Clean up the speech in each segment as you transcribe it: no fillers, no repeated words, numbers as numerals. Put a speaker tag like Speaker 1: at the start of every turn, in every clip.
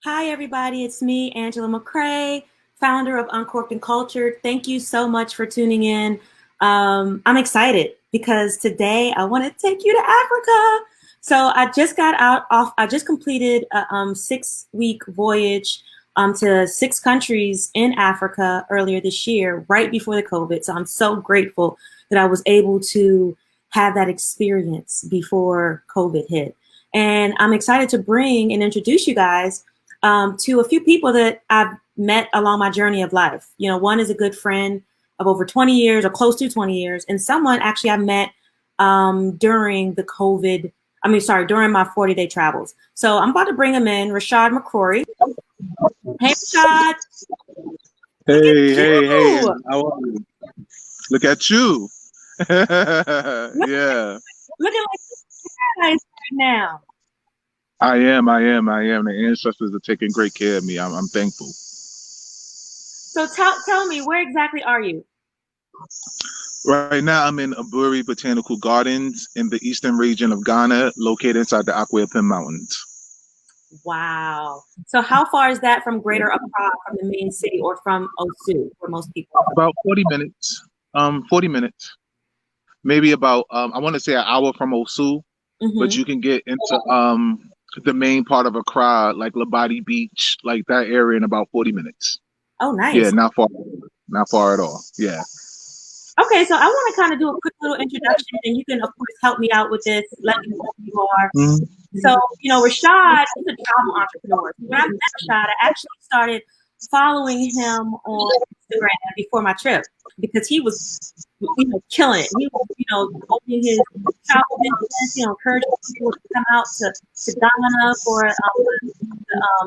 Speaker 1: Hi, everybody. It's me, Angela McCrorey, founder of Uncorked and Cultured. Thank you so much for tuning in. I'm excited because today I want to take you to Africa. So I just got I just completed a 6-week voyage to 6 countries in Africa earlier this year, right before the COVID. So I'm so grateful that I was able to have that experience before COVID hit. And I'm excited to bring and introduce you guys to a few people that I've met along my journey of life. You know, one is a good friend of over 20 years or close to 20 years, and someone actually I met during the during my 40-day travels. So I'm about to bring him in, Rashad McCrorey. Hey, Rashad.
Speaker 2: Hey, how are you? Look at you. Yeah.
Speaker 1: Looking like paradise right now.
Speaker 2: I am. The ancestors are taking great care of me. I'm thankful.
Speaker 1: So tell me, where exactly are you?
Speaker 2: Right now, I'm in Aburi Botanical Gardens in the eastern region of Ghana, located inside the Akwa Mountains.
Speaker 1: Wow. So how far is that from Greater Accra, from the main city, or from Osu, where most people are?
Speaker 2: About 40 minutes. 40 minutes. Maybe about I want to say an hour from Osu, but you can get into the main part of Accra, like Labadi Beach, like that area, in about 40 minutes.
Speaker 1: Oh, nice.
Speaker 2: Yeah, not far at all. Yeah.
Speaker 1: Okay, so I want to kind of do a quick little introduction, and you can, of course, help me out with this. Let me know who you are. So, you know, Rashad is a travel entrepreneur. When I met Rashad, I actually started following him on Instagram before my trip because he was, killing it. He was, opening his travel business, encouraging people to come out to Ghana for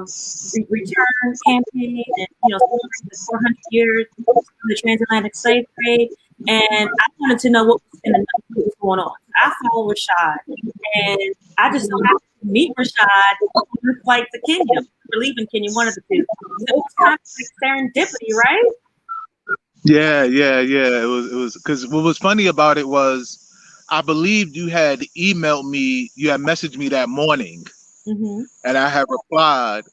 Speaker 1: the return campaign and, celebrating the 400 years of the transatlantic slave trade. And I wanted to know what was going on. I follow Rashad, and I just so happened to meet Rashad on the flight to Kenya. We're leaving Kenya, one of the two. So it was kind of like serendipity, right?
Speaker 2: Yeah. It was because what was funny about it was I believed you had emailed me, you had messaged me that morning, and I had replied.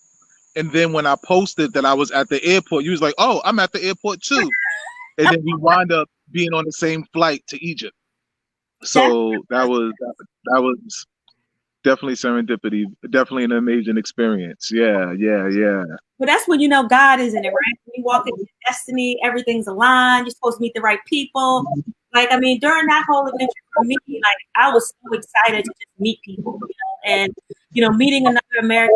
Speaker 2: And then when I posted that I was at the airport, you was like, "Oh, I'm at the airport too." And then we wound up being on the same flight to Egypt. So that was definitely serendipity. Definitely an amazing experience. Yeah.
Speaker 1: But that's when you know God is in it, right? When you walk into destiny, everything's aligned. You're supposed to meet the right people. Like, I mean, during that whole adventure for me, like, I was so excited to just meet people, and meeting another American,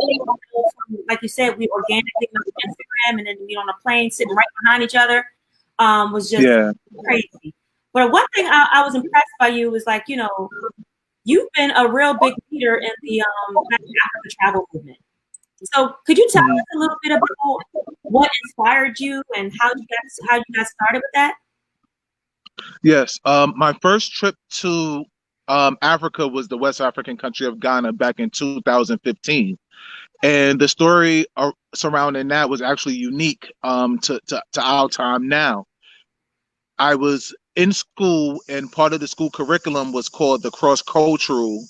Speaker 1: like you said, we organically on Instagram, and then we on a plane sitting right behind each other, was just crazy. But one thing I was impressed by you was, like, you've been a real big leader in the Africa travel movement. So could you tell us a little bit about what inspired you and how you got started with that?
Speaker 2: Yes. My first trip to Africa was the West African country of Ghana back in 2015. And the story surrounding that was actually unique to our time now. I was in school, and part of the school curriculum was called the cross-cultural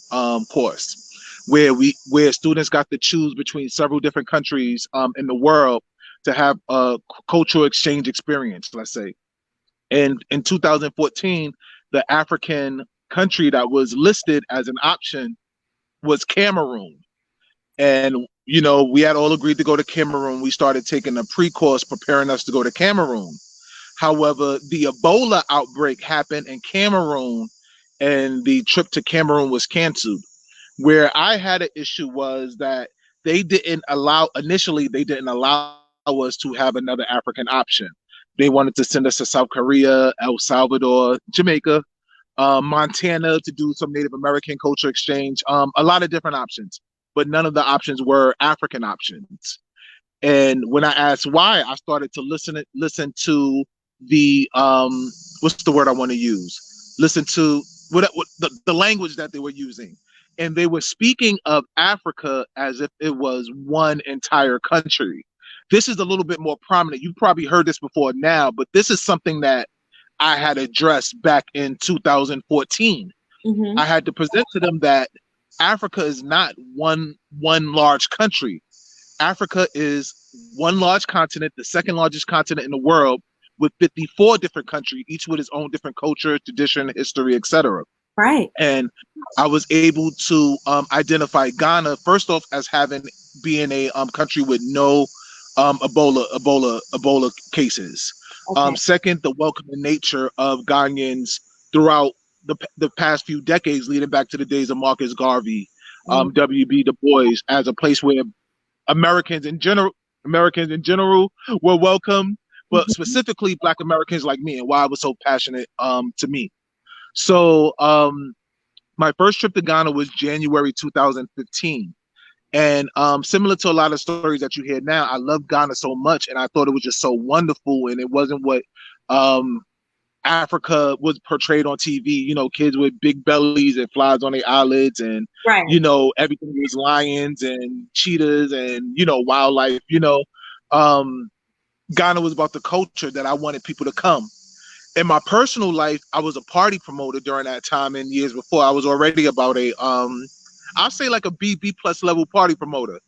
Speaker 2: course, where students got to choose between several different countries in the world to have a cultural exchange experience, let's say. And in 2014, the African country that was listed as an option was Cameroon. And, we had all agreed to go to Cameroon. We started taking a pre-course preparing us to go to Cameroon. However, the Ebola outbreak happened in Cameroon, and the trip to Cameroon was canceled. Where I had an issue was that initially they didn't allow us to have another African option. They wanted to send us to South Korea, El Salvador, Jamaica, Montana to do some Native American culture exchange, a lot of different options, but none of the options were African options. And when I asked why, I started to listen to the what's the word I want to use? Listen to what the language that they were using. And they were speaking of Africa as if it was one entire country. This is a little bit more prominent. You've probably heard this before now, but this is something that I had addressed back in 2014. I had to present to them that Africa is not one large country. Africa is one large continent, the second largest continent in the world, with 54 different countries, each with its own different culture, tradition, history, etc.
Speaker 1: Right.
Speaker 2: And I was able to identify Ghana first off as being a country with no Ebola cases.
Speaker 1: Okay.
Speaker 2: Second, the welcoming nature of Ghanaians throughout the past few decades, leading back to the days of Marcus Garvey, W.B. Du Bois, as a place where Americans in general were welcome, but specifically Black Americans like me, and why it was so passionate to me. So my first trip to Ghana was January 2015. And similar to a lot of stories that you hear now, I love Ghana so much, and I thought it was just so wonderful, and it wasn't what Africa was portrayed on TV. You know, kids with big bellies and flies on their eyelids, and
Speaker 1: Right.
Speaker 2: you know, everything was lions and cheetahs and wildlife. Ghana was about the culture that I wanted people to come. In my personal life, I was a party promoter during that time and years before. I was already about I'll say like a B plus level party promoter.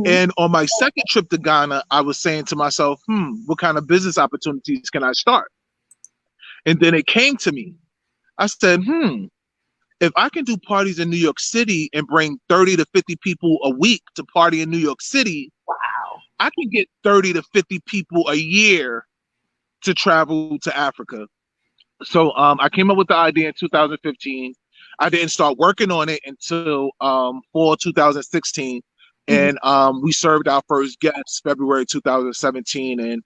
Speaker 2: And on my second trip to Ghana, I was saying to myself, what kind of business opportunities can I start? And then it came to me. I said, if I can do parties in New York City and bring 30 to 50 people a week to party in New York City,
Speaker 1: wow,
Speaker 2: I can get 30 to 50 people a year to travel to Africa. So I came up with the idea in 2015. I didn't start working on it until fall 2016. And we served our first guests February 2017. And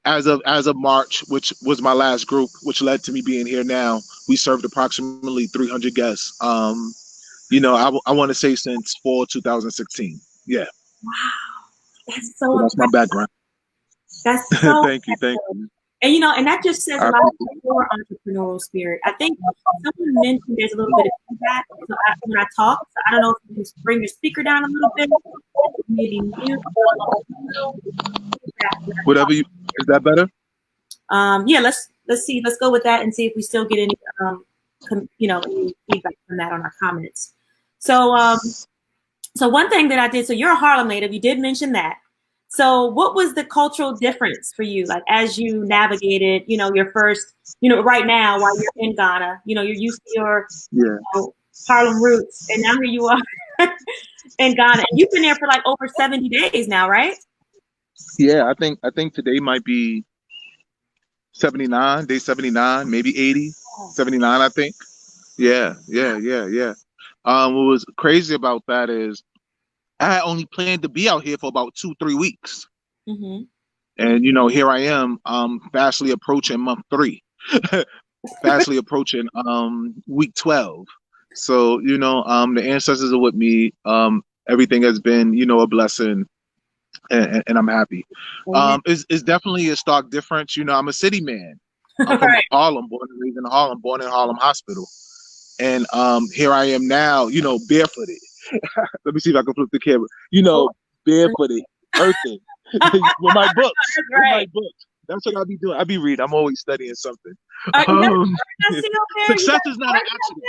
Speaker 2: as of March, which was my last group, which led to me being here now, we served approximately 300 guests. I want to say since fall 2016. Yeah.
Speaker 1: Wow. That's so
Speaker 2: that's my background.
Speaker 1: That's so
Speaker 2: thank you.
Speaker 1: And and that just says a lot of your entrepreneurial spirit. I think someone mentioned there's a little bit of feedback when I talk. So I don't know if you can bring your speaker down a little bit, maybe mute.
Speaker 2: Whatever is that better?
Speaker 1: Yeah, let's see. Let's go with that and see if we still get any any feedback from that on our comments. So so one thing that I did. So you're a Harlem native. You did mention that. So what was the cultural difference for you, like as you navigated, your first, right now while you're in Ghana, you're used to your Harlem roots, and now here you are in Ghana. And you've been there for like over 70 days now, right?
Speaker 2: Yeah, I think today might be 79, day 79, maybe 80, 79, I think. Yeah. What was crazy about that is I had only planned to be out here for about 2-3 weeks. And here I am, fastly approaching month 3, fastly approaching week 12. So the ancestors are with me. Everything has been a blessing, and I'm happy. It's definitely a stark difference. I'm a city man. I'm from Harlem, born and raised in Harlem, born in Harlem Hospital, and here I am now, barefooted. Let me see if I can flip the camera. Barefooted, earthing with my books. With my books. That's what I'll be doing. I'll be reading. I'm always studying something. Success is not an accident.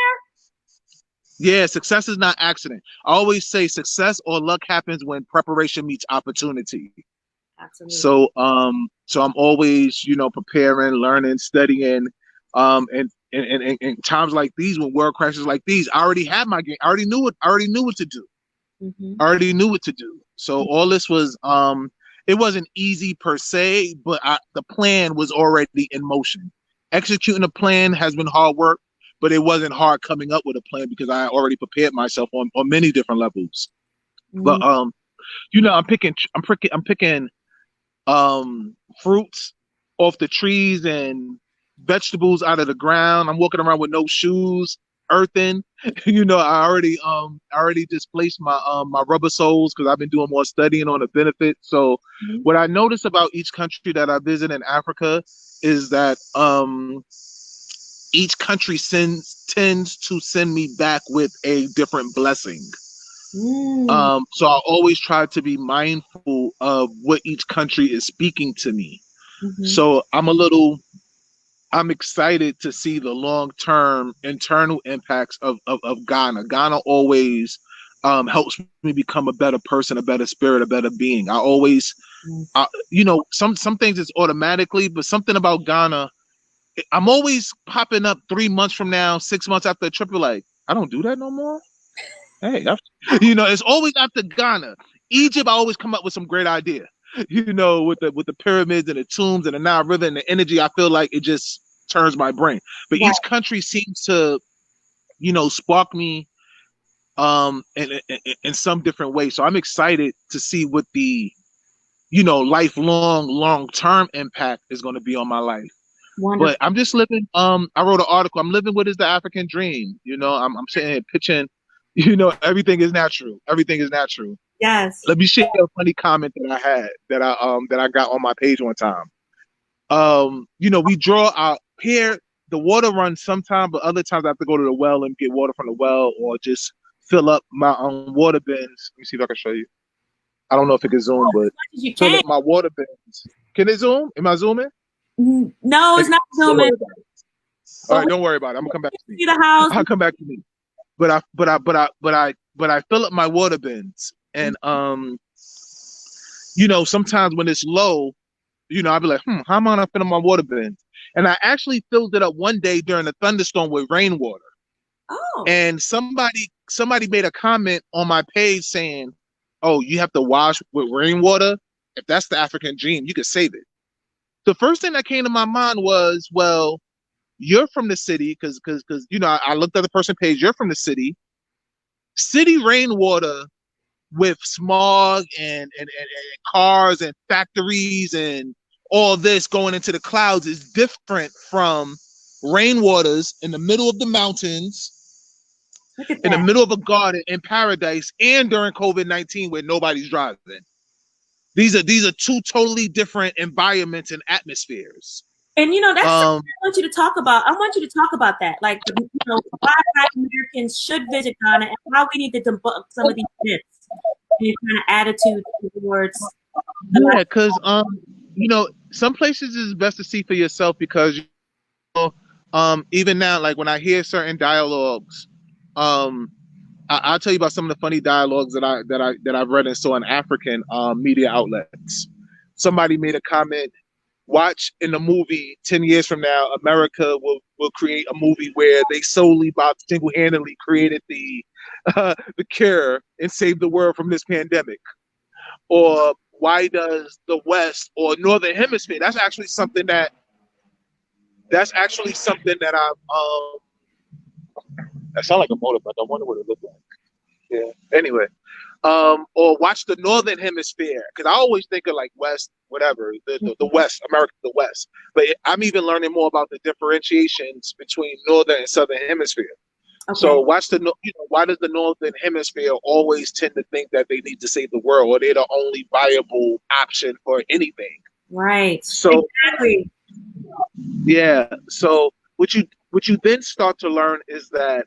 Speaker 2: Yeah, success is not accident. I always say success or luck happens when preparation meets opportunity. Absolutely. So I'm always, preparing, learning, studying, and times like these, when world crashes like these, I already had my game. I already knew what to do. I already knew what to do. So all this was, it wasn't easy per se, but the plan was already in motion. Executing a plan has been hard work, but it wasn't hard coming up with a plan because I already prepared myself on many different levels. But I'm picking fruits off the trees and vegetables out of the ground. I'm walking around with no shoes, earthing. I already displaced my rubber soles because I've been doing more studying on the benefits. So what I notice about each country that I visit in Africa is that each country tends to send me back with a different blessing. So I always try to be mindful of what each country is speaking to me. So I'm excited to see the long-term internal impacts of Ghana. Ghana always helps me become a better person, a better spirit, a better being. I always, you know, some things it's automatically, but something about Ghana, I'm always popping up 3 months from now, 6 months after a trip. Like, I don't do that no more. Hey, you know, it's always after Ghana. Egypt, I always come up with some great idea. You know, with the pyramids and the tombs and the Nile River and the energy, I feel like it just turns my brain. But each country seems to, you know, spark me in some different way. So I'm excited to see what the, you know, lifelong, long-term impact is going to be on my life.
Speaker 1: Wonderful.
Speaker 2: But I'm just living. I wrote an article. I'm living what is the African dream. You know, I'm sitting here pitching. You know, everything is natural. Everything is natural.
Speaker 1: Yes.
Speaker 2: Let me share a funny comment that I had that I got on my page one time. You know, we draw out here. The water runs sometime, but other times I have to go to the well and get water from the well, or just fill up my water bins. Let me see if I can show you. I don't know if it can zoom, but fill up my water bins. Can it zoom? Am I zooming?
Speaker 1: No, it's not zooming.
Speaker 2: All right, don't worry about it. I'm gonna come back to me.
Speaker 1: See the house.
Speaker 2: I'll come back to me. But I fill up my water bins, and you know, sometimes when it's low, you know, I'll be like, how am I gonna fill up my water bins? And I actually filled it up one day during a thunderstorm with rainwater.
Speaker 1: Oh.
Speaker 2: And somebody made a comment on my page saying, "Oh, you have to wash with rainwater. If that's the African dream, you could save it." The first thing that came to my mind was, well, you're from the city, because you know, I looked at the person page. You're from the city. City rainwater with smog and cars and factories and all this going into the clouds is different from rainwaters in the middle of the mountains, in the middle of a garden in paradise, and during COVID-19 where nobody's driving. These are two totally different environments and atmospheres.
Speaker 1: And you know, that's something I want you to talk about. I want you to talk about that, like, you know, why Black Americans should visit Ghana and why we need to debunk some of these myths and kind of attitude towards.
Speaker 2: Yeah, because you know, some places is best to see for yourself, because, you know, even now, like when I hear certain dialogues, I'll tell you about some of the funny dialogues that I've read and saw in African media outlets. Somebody made a comment. Watch in the movie 10 years from now, America will create a movie where they solely, single-handedly created the cure and saved the world from this pandemic. Or why does the West or Northern Hemisphere? That's actually something that I've that sounds like a motorbike. I wonder what it looked like. Yeah. Anyway, or watch the Northern Hemisphere, because I always think of like West, whatever, the West, America, the West. But I'm even learning more about the differentiations between Northern and Southern Hemisphere. Okay. So watch you know, why does the Northern Hemisphere always tend to think that they need to save the world, or they're the only viable option for anything?
Speaker 1: Right.
Speaker 2: So
Speaker 1: exactly.
Speaker 2: Yeah. So what you then start to learn is that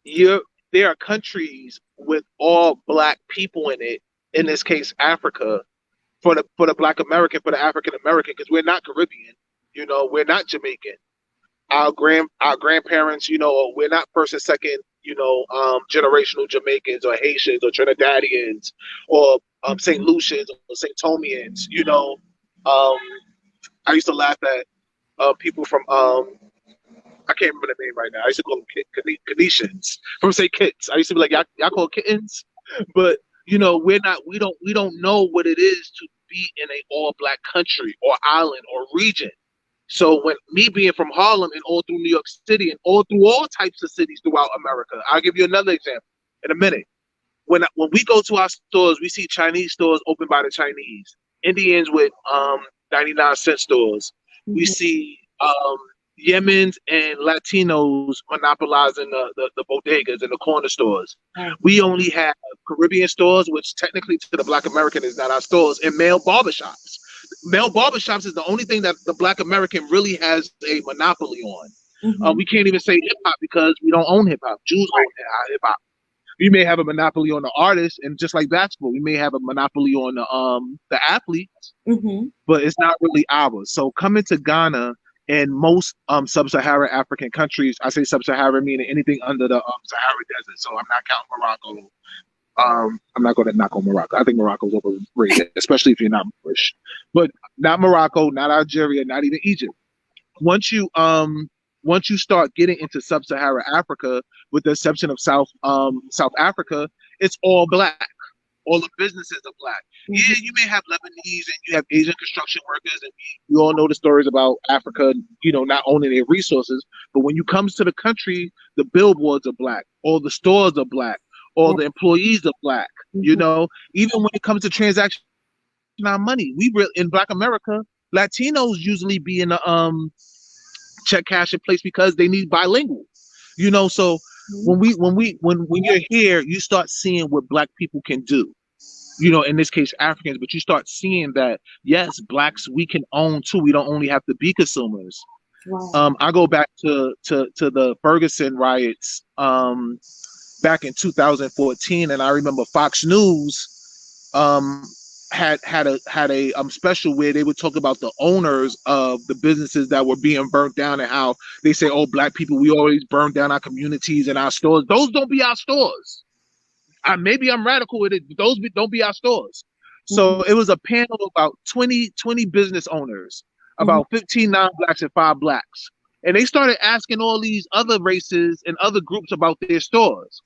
Speaker 2: there are countries with all Black people in it, in this case Africa, for the Black American, for the African American, because we're not Caribbean, you know, we're not Jamaican. Our grandparents, you know, we're not first and second, you know, generational Jamaicans or Haitians or Trinidadians or St. Lucians or St. Tomians, you know. I used to laugh at people from I can't remember the name right now. I used to call them Canetians from St. Kitts. I used to be like, y'all call kittens, but you know, we don't know what it is to be in a all Black country or island or region. So when me being from Harlem and all through New York City and all through all types of cities throughout America, I'll give you another example in a minute. When we go to our stores, we see Chinese stores open by the Chinese, Indians with 99-cent stores. Mm-hmm. We see Yemens and Latinos monopolizing the bodegas and the corner stores. Right. We only have Caribbean stores, which technically to the Black American is not our stores, and male barbershops. Male barbershops is the only thing that the Black American really has a monopoly on. Mm-hmm. We can't even say hip hop because we don't own hip hop. Jews own hip hop. We may have a monopoly on the artists, and just like basketball, we may have a monopoly on the athletes, mm-hmm. but it's not really ours. So coming to Ghana in most sub-Saharan African countries. I say sub-Saharan meaning anything under the Sahara Desert. So I'm not counting Morocco. I'm not going to knock on Morocco. I think Morocco's overrated, especially if you're not Moorish. But not Morocco, not Algeria, not even Egypt. Once you start getting into sub-Saharan Africa, with the exception of South Africa, it's all black. All the businesses are black. Yeah, you may have Lebanese and you have Asian construction workers, and we all know the stories about Africa, not owning their resources. But when you comes to the country, the billboards are black, all the stores are black, all the employees are black. Even when it comes to transaction our money, in Black America, Latinos usually be in the check cashing place because they need bilingual. So when you're here, you start seeing what black people can do. In this case, Africans, but you start seeing that, yes, blacks, we can own too. We don't only have to be consumers. Wow. I go back to the Ferguson riots back in 2014, and I remember Fox News had a special where they would talk about the owners of the businesses that were being burnt down, and how they say, oh, black people, we always burn down our communities and our stores. Those don't be our stores. Maybe I'm radical with it, but those don't be our stores. So it was a panel of about 20 business owners, about 15 non-blacks and 5 blacks. And they started asking all these other races and other groups about their stores.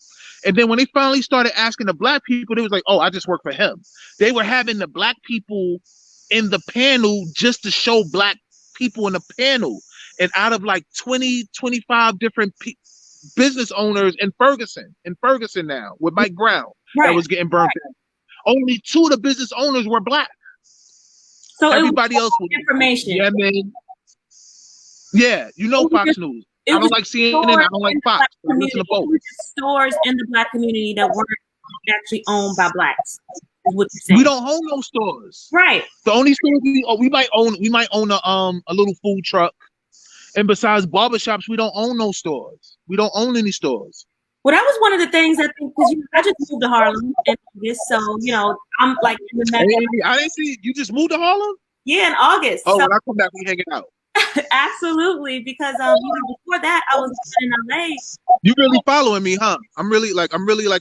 Speaker 2: And then when they finally started asking the black people, they was like, oh, I just work for him. They were having the black people in the panel just to show black people in the panel. And out of like 20, 25 different business owners in Ferguson now, with Mike Brown, that was getting burnt down, only 2 of the business owners were black. So everybody else was information. Yeah, man. Yeah, Fox News. I don't like CNN. I don't like Fox. I listen to both.
Speaker 1: Stores in the black community that weren't actually owned by blacks. Is what you're saying.
Speaker 2: We don't own no stores.
Speaker 1: Right.
Speaker 2: The only stores we might own a little food truck. And besides barbershops, we don't own no stores. We don't own any stores.
Speaker 1: Well, that was one of the things, I think, because I just moved to Harlem in August, so I'm like in the
Speaker 2: Hey, I didn't see you just moved to Harlem.
Speaker 1: Yeah, in August.
Speaker 2: Oh, when I come back, we hanging out.
Speaker 1: Absolutely, because before that I was in LA.
Speaker 2: You really following me, huh? I'm really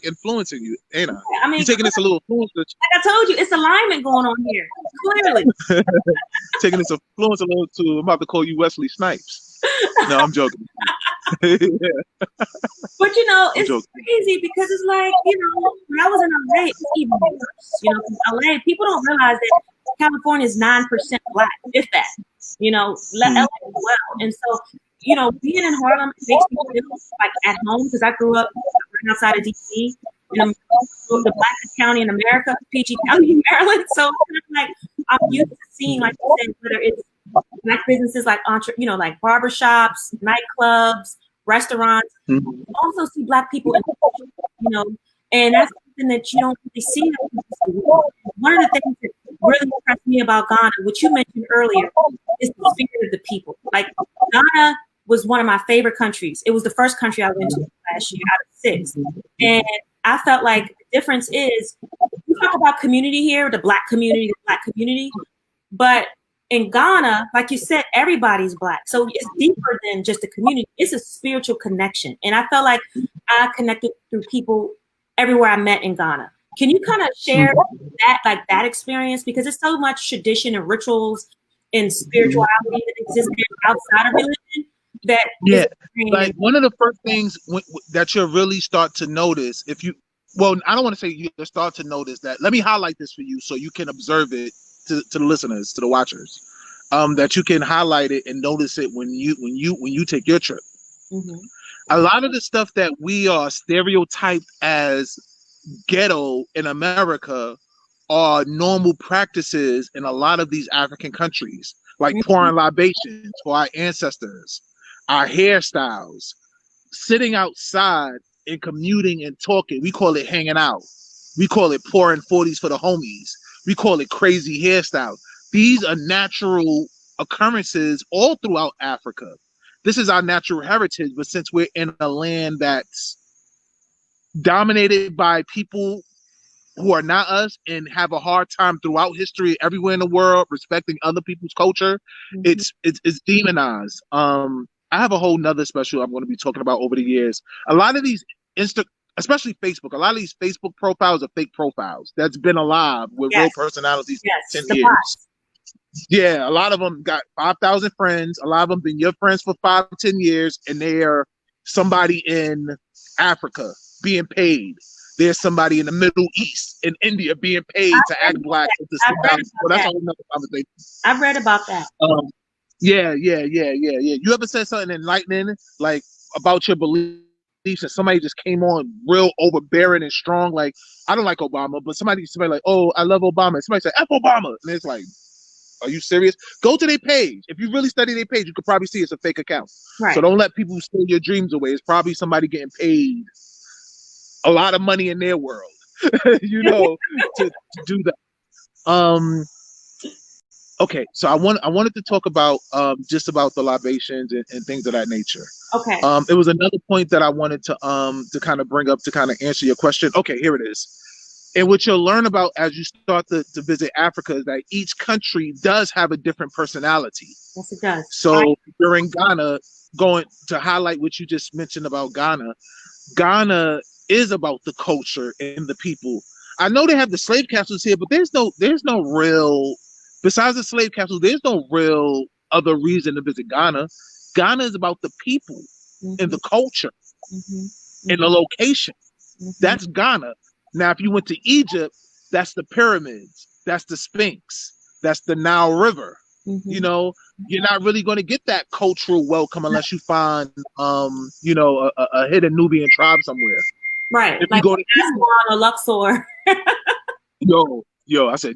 Speaker 2: influencing you, ain't I? I mean, you're taking this a little influence.
Speaker 1: Like I told you, it's alignment going on here. Clearly,
Speaker 2: taking this influence a little too. I'm about to call you Wesley Snipes. No, I'm joking. Yeah.
Speaker 1: But it's crazy because it's like when I was in LA, it's even worse. LA, people don't realize that California is 9% black, if that. LA as well. And so, being in Harlem makes me feel like at home, because I grew up right outside of DC, in the blackest county in America, PG County in Maryland. So like I'm used to seeing, like you said, whether it's black businesses like like barbershops, nightclubs, restaurants. You also see black people in and that's something that you don't really see. One of the things that really impressed me about Ghana, which you mentioned earlier, is the spirit of the people. Like, Ghana was one of my favorite countries. It was the first country I went to last year out of 6. And I felt like the difference is, we talk about community here, the black community, but in Ghana, like you said, everybody's black. So it's deeper than just a community. It's a spiritual connection. And I felt like I connected through people everywhere I met in Ghana. Can you kind of share that experience? Because there's so much tradition and rituals and spirituality that exists outside of religion that
Speaker 2: like one of the first things that you'll really start to notice, I don't want to say you start to notice that. Let me highlight this for you so you can observe it to the listeners, to the watchers, that you can highlight it and notice it when you take your trip. A lot of the stuff that we are stereotyped as ghetto in America are normal practices in a lot of these African countries, like pouring libations for our ancestors, our hairstyles, sitting outside and commuting and talking. We call it hanging out. We call it pouring 40s for the homies. We call it crazy hairstyle. These are natural occurrences all throughout Africa. This is our natural heritage, but since we're in a land that's dominated by people who are not us and have a hard time throughout history everywhere in the world respecting other people's culture, it's demonized. I have a whole nother special I'm going to be talking about over the years. A lot of these especially Facebook, a lot of these Facebook profiles are fake profiles that's been alive with real personalities for 10
Speaker 1: the
Speaker 2: years.
Speaker 1: bots.
Speaker 2: Yeah, a lot of them got 5,000 friends. A lot of them been your friends for 5 to 10 years, and they're somebody in Africa being paid. There's somebody in the Middle East, in India, being paid to act black. So that's a whole nother conversation.
Speaker 1: I've read about that.
Speaker 2: Yeah. You ever said something enlightening, like about your beliefs, and somebody just came on real overbearing and strong? Like, I don't like Obama, but somebody like, oh, I love Obama. And somebody said, F Obama. And it's like, are you serious? Go to their page. If you really study their page, you could probably see it's a fake account.
Speaker 1: Right.
Speaker 2: So don't let people steal your dreams away. It's probably somebody getting paid a lot of money in their world, to do that. Okay, so I wanted to talk about just about the libations and things of that nature.
Speaker 1: Okay.
Speaker 2: It was another point that I wanted to kind of bring up to kind of answer your question. Okay, here it is. And what you'll learn about as you start to visit Africa is that each country does have a different personality.
Speaker 1: Yes, it does.
Speaker 2: So during Ghana, going to highlight what you just mentioned about Ghana is about the culture and the people. I know they have the slave capsules here, but there's no real, besides the slave capsules, there's no real other reason to visit Ghana. Ghana is about the people and the culture and the location. That's Ghana. Now, if you went to Egypt, that's the pyramids, that's the Sphinx, that's the Nile River. You're not really going to get that cultural welcome unless you find, a hidden Nubian tribe somewhere.
Speaker 1: Right.
Speaker 2: If
Speaker 1: like
Speaker 2: you go to
Speaker 1: Aswan or Luxor.
Speaker 2: I said,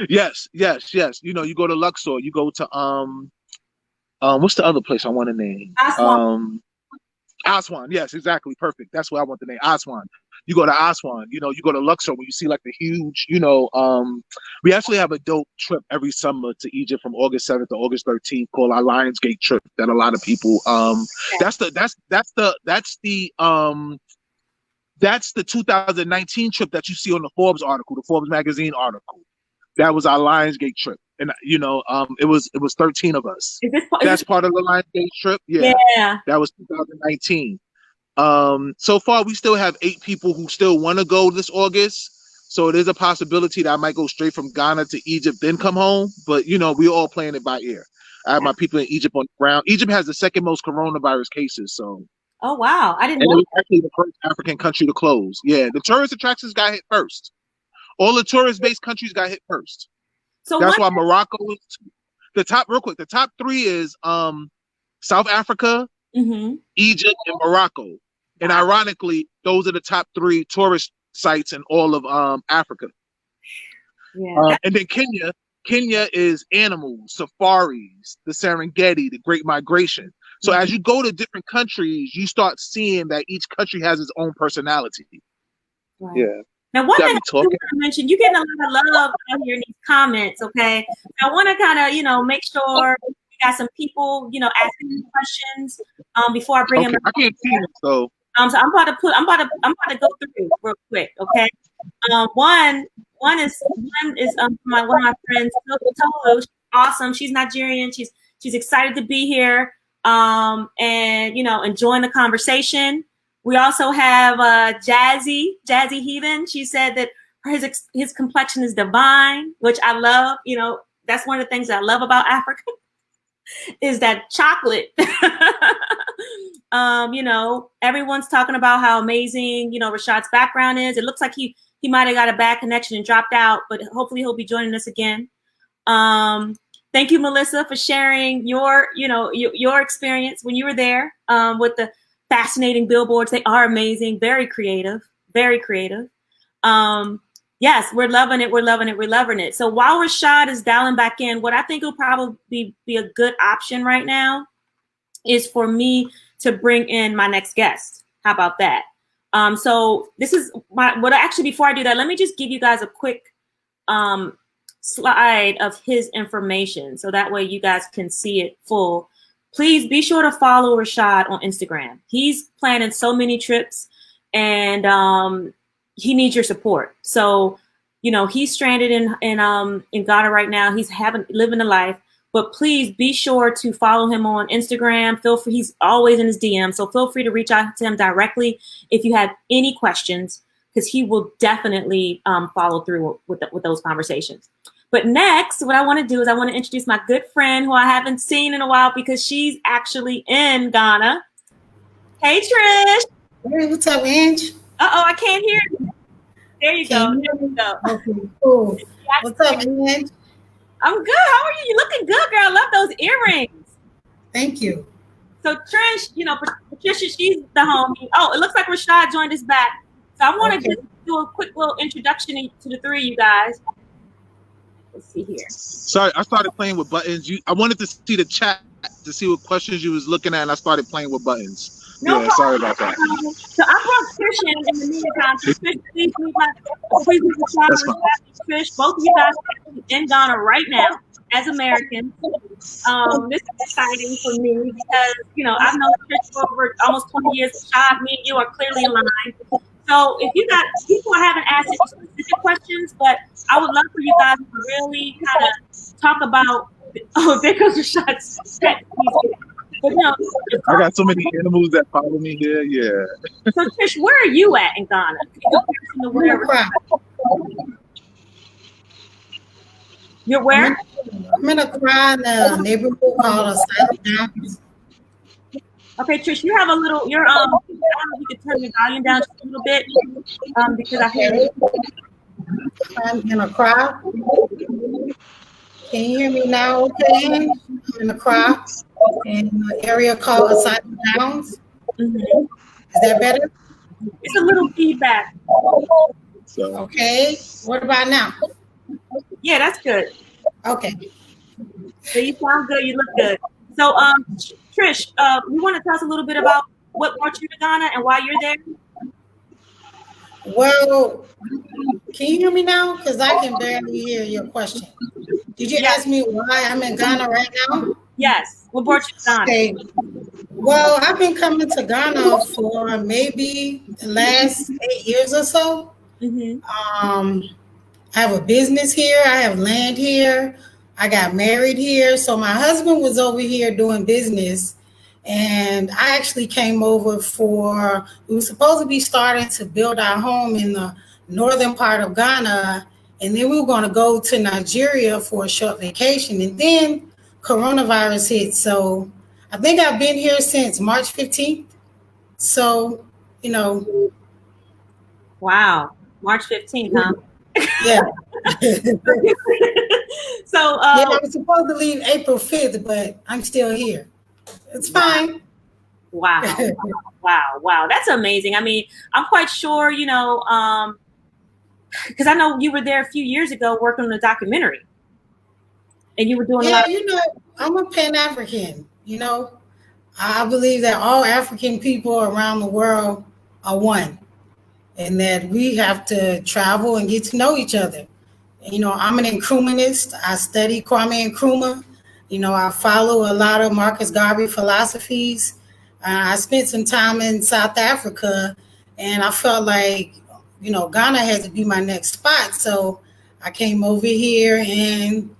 Speaker 2: yes. You go to Luxor, you go to, what's the other place I want to name?
Speaker 1: Aswan.
Speaker 2: Aswan. Yes, exactly. Perfect. That's what I want to name. Aswan. You go to Aswan, you go to Luxor when you see like the huge, we actually have a dope trip every summer to Egypt from August 7th to August 13th called our Lionsgate trip that a lot of people, that's the 2019 trip that you see on the Forbes article, the Forbes magazine article. That was our Lionsgate trip. And, it was 13 of us. That's part of the Lionsgate trip. Yeah. That was 2019. So far, we still have 8 people who still want to go this August. So it is a possibility that I might go straight from Ghana to Egypt, then come home. But, we're all playing it by ear. I have my people in Egypt on the ground. Egypt has the second most coronavirus cases. So.
Speaker 1: Oh, wow. I didn't know.
Speaker 2: And it was actually the first African country to close. Yeah, the tourist attractions got hit first. All the tourist-based countries got hit first. So that's why Morocco is the top. Real quick, the top 3 is South Africa, Egypt, and Morocco. And ironically, those are the top 3 tourist sites in all of Africa. Yeah. And then Kenya. Kenya is animals, safaris, the Serengeti, the Great Migration. So as you go to different countries, you start seeing that each country has its own personality.
Speaker 1: Right. Yeah. Now, one thing I want to mention, you're getting a lot of love out here in these comments, okay? I want to kind of, make sure we got some people, asking questions before I bring them.
Speaker 2: I can't see them, so.
Speaker 1: So I'm about to go through real quick, okay? One is one of my friends, Tolu. She's awesome. She's Nigerian. She's excited to be here. And enjoying the conversation. We also have Jazzy Heathen. She said that his complexion is divine, which I love. That's one of the things that I love about Africa is that chocolate. Everyone's talking about how amazing Rashad's background is. It looks like he might have got a bad connection and dropped out, but hopefully he'll be joining us again. Thank you, Melissa, for sharing your experience when you were there with the fascinating billboards. They are amazing, very creative, very creative. Yes, we're loving it. We're loving it. We're loving it. So while Rashad is dialing back in, what I think will probably be a good option right now is for me to bring in my next guest. How about that? So this is before I do that, let me just give you guys a quick slide of his information so that way you guys can see it full. Please be sure to follow Rashad on Instagram. He's planning so many trips and he needs your support. So he's stranded in Ghana right now. He's living a life. But please be sure to follow him on Instagram. Feel free, he's always in his DM. So feel free to reach out to him directly if you have any questions, because he will definitely follow through with those conversations. But next, what I want to do is I want to introduce my good friend who I haven't seen in a while because she's actually in Ghana. Hey, Trish.
Speaker 3: Hey, what's up, Ange?
Speaker 1: Uh-oh, I can't hear you. There you go. There you go.
Speaker 3: Okay, cool. What's up, Ange?
Speaker 1: I'm good. How are you? You're looking good, girl. I love those earrings.
Speaker 3: Thank you.
Speaker 1: So Trish, Patricia, she's the homie. Oh, it looks like Rashad joined us back. So I want to just do a quick little introduction to the three of you guys. Let's see here.
Speaker 2: Sorry, I started playing with buttons. I wanted to see the chat to see what questions you was looking at, and I started playing with buttons.
Speaker 1: No problem.
Speaker 2: Sorry about that.
Speaker 1: So I brought Trish in the meantime. So Trish, please meet Trish. Both of you guys are in Ghana right now as Americans. This is exciting for me because, I've known Trish for over almost 20 years. Rashad, me and you are clearly aligned. So if you got people, I haven't asked any specific questions, but I would love for you guys to really kind of talk about. Oh, there goes Rashad's pet. But
Speaker 2: I got so many animals that follow me here. Yeah.
Speaker 1: So Trish, where are you at in Ghana? You're where?
Speaker 3: I'm in a neighborhood called Asylum.
Speaker 1: Okay, Trish, you have a little. I don't know if you could turn the volume down just a little bit, because I hear you.
Speaker 3: I'm in a crowd. Can you hear me now? Okay, I'm in a crowd in an area called Asylum Downs.
Speaker 1: Mm-hmm.
Speaker 3: Is that better?
Speaker 1: It's a little feedback.
Speaker 3: Okay. What about now?
Speaker 1: Yeah, that's good.
Speaker 3: Okay.
Speaker 1: So you sound good. You look good. So, Trish, you want to tell us a little bit about what brought you to Ghana and why you're there?
Speaker 3: Well, can you hear me now? Because I can barely hear your question. Did you ask me why I'm in Ghana right now?
Speaker 1: Yes. What brought you to Ghana?
Speaker 3: Okay. Well, I've been coming to Ghana for maybe the last 8 years or so.
Speaker 1: Mm-hmm.
Speaker 3: I have a business here. I have land here. I got married here. So my husband was over here doing business. And I actually came over we were supposed to be starting to build our home in the northern part of Ghana. And then we were going to go to Nigeria for a short vacation. And then coronavirus hit. So I think I've been here since March 15th. So,
Speaker 1: Wow. March 15th, huh?
Speaker 3: Yeah.
Speaker 1: So
Speaker 3: I was supposed to leave April 5th, but I'm still here. It's fine.
Speaker 1: Wow. Wow. That's amazing. I mean, I'm quite sure, because I know you were there a few years ago working on a documentary. And you were doing a lot of...
Speaker 3: I'm a Pan-African, I believe that all African people around the world are one. And that we have to travel and get to know each other. I'm an Nkrumahist. I study Kwame Nkrumah. I follow a lot of Marcus Garvey philosophies. I spent some time in South Africa, and I felt like, Ghana had to be my next spot. So I came over here, and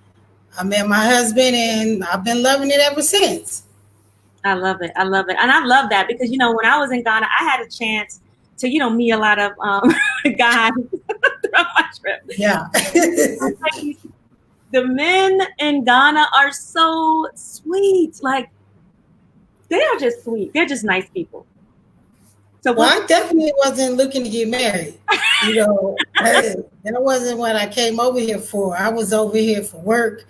Speaker 3: I met my husband, and I've been loving it ever since.
Speaker 1: I love it. And I love that because, when I was in Ghana, I had a chance to, meet a lot of guys throughout my trip.
Speaker 3: Yeah.
Speaker 1: The men in Ghana are so sweet. Like, they are just sweet. They're just nice people. So
Speaker 3: I definitely wasn't looking to get married. That wasn't what I came over here for. I was over here for work.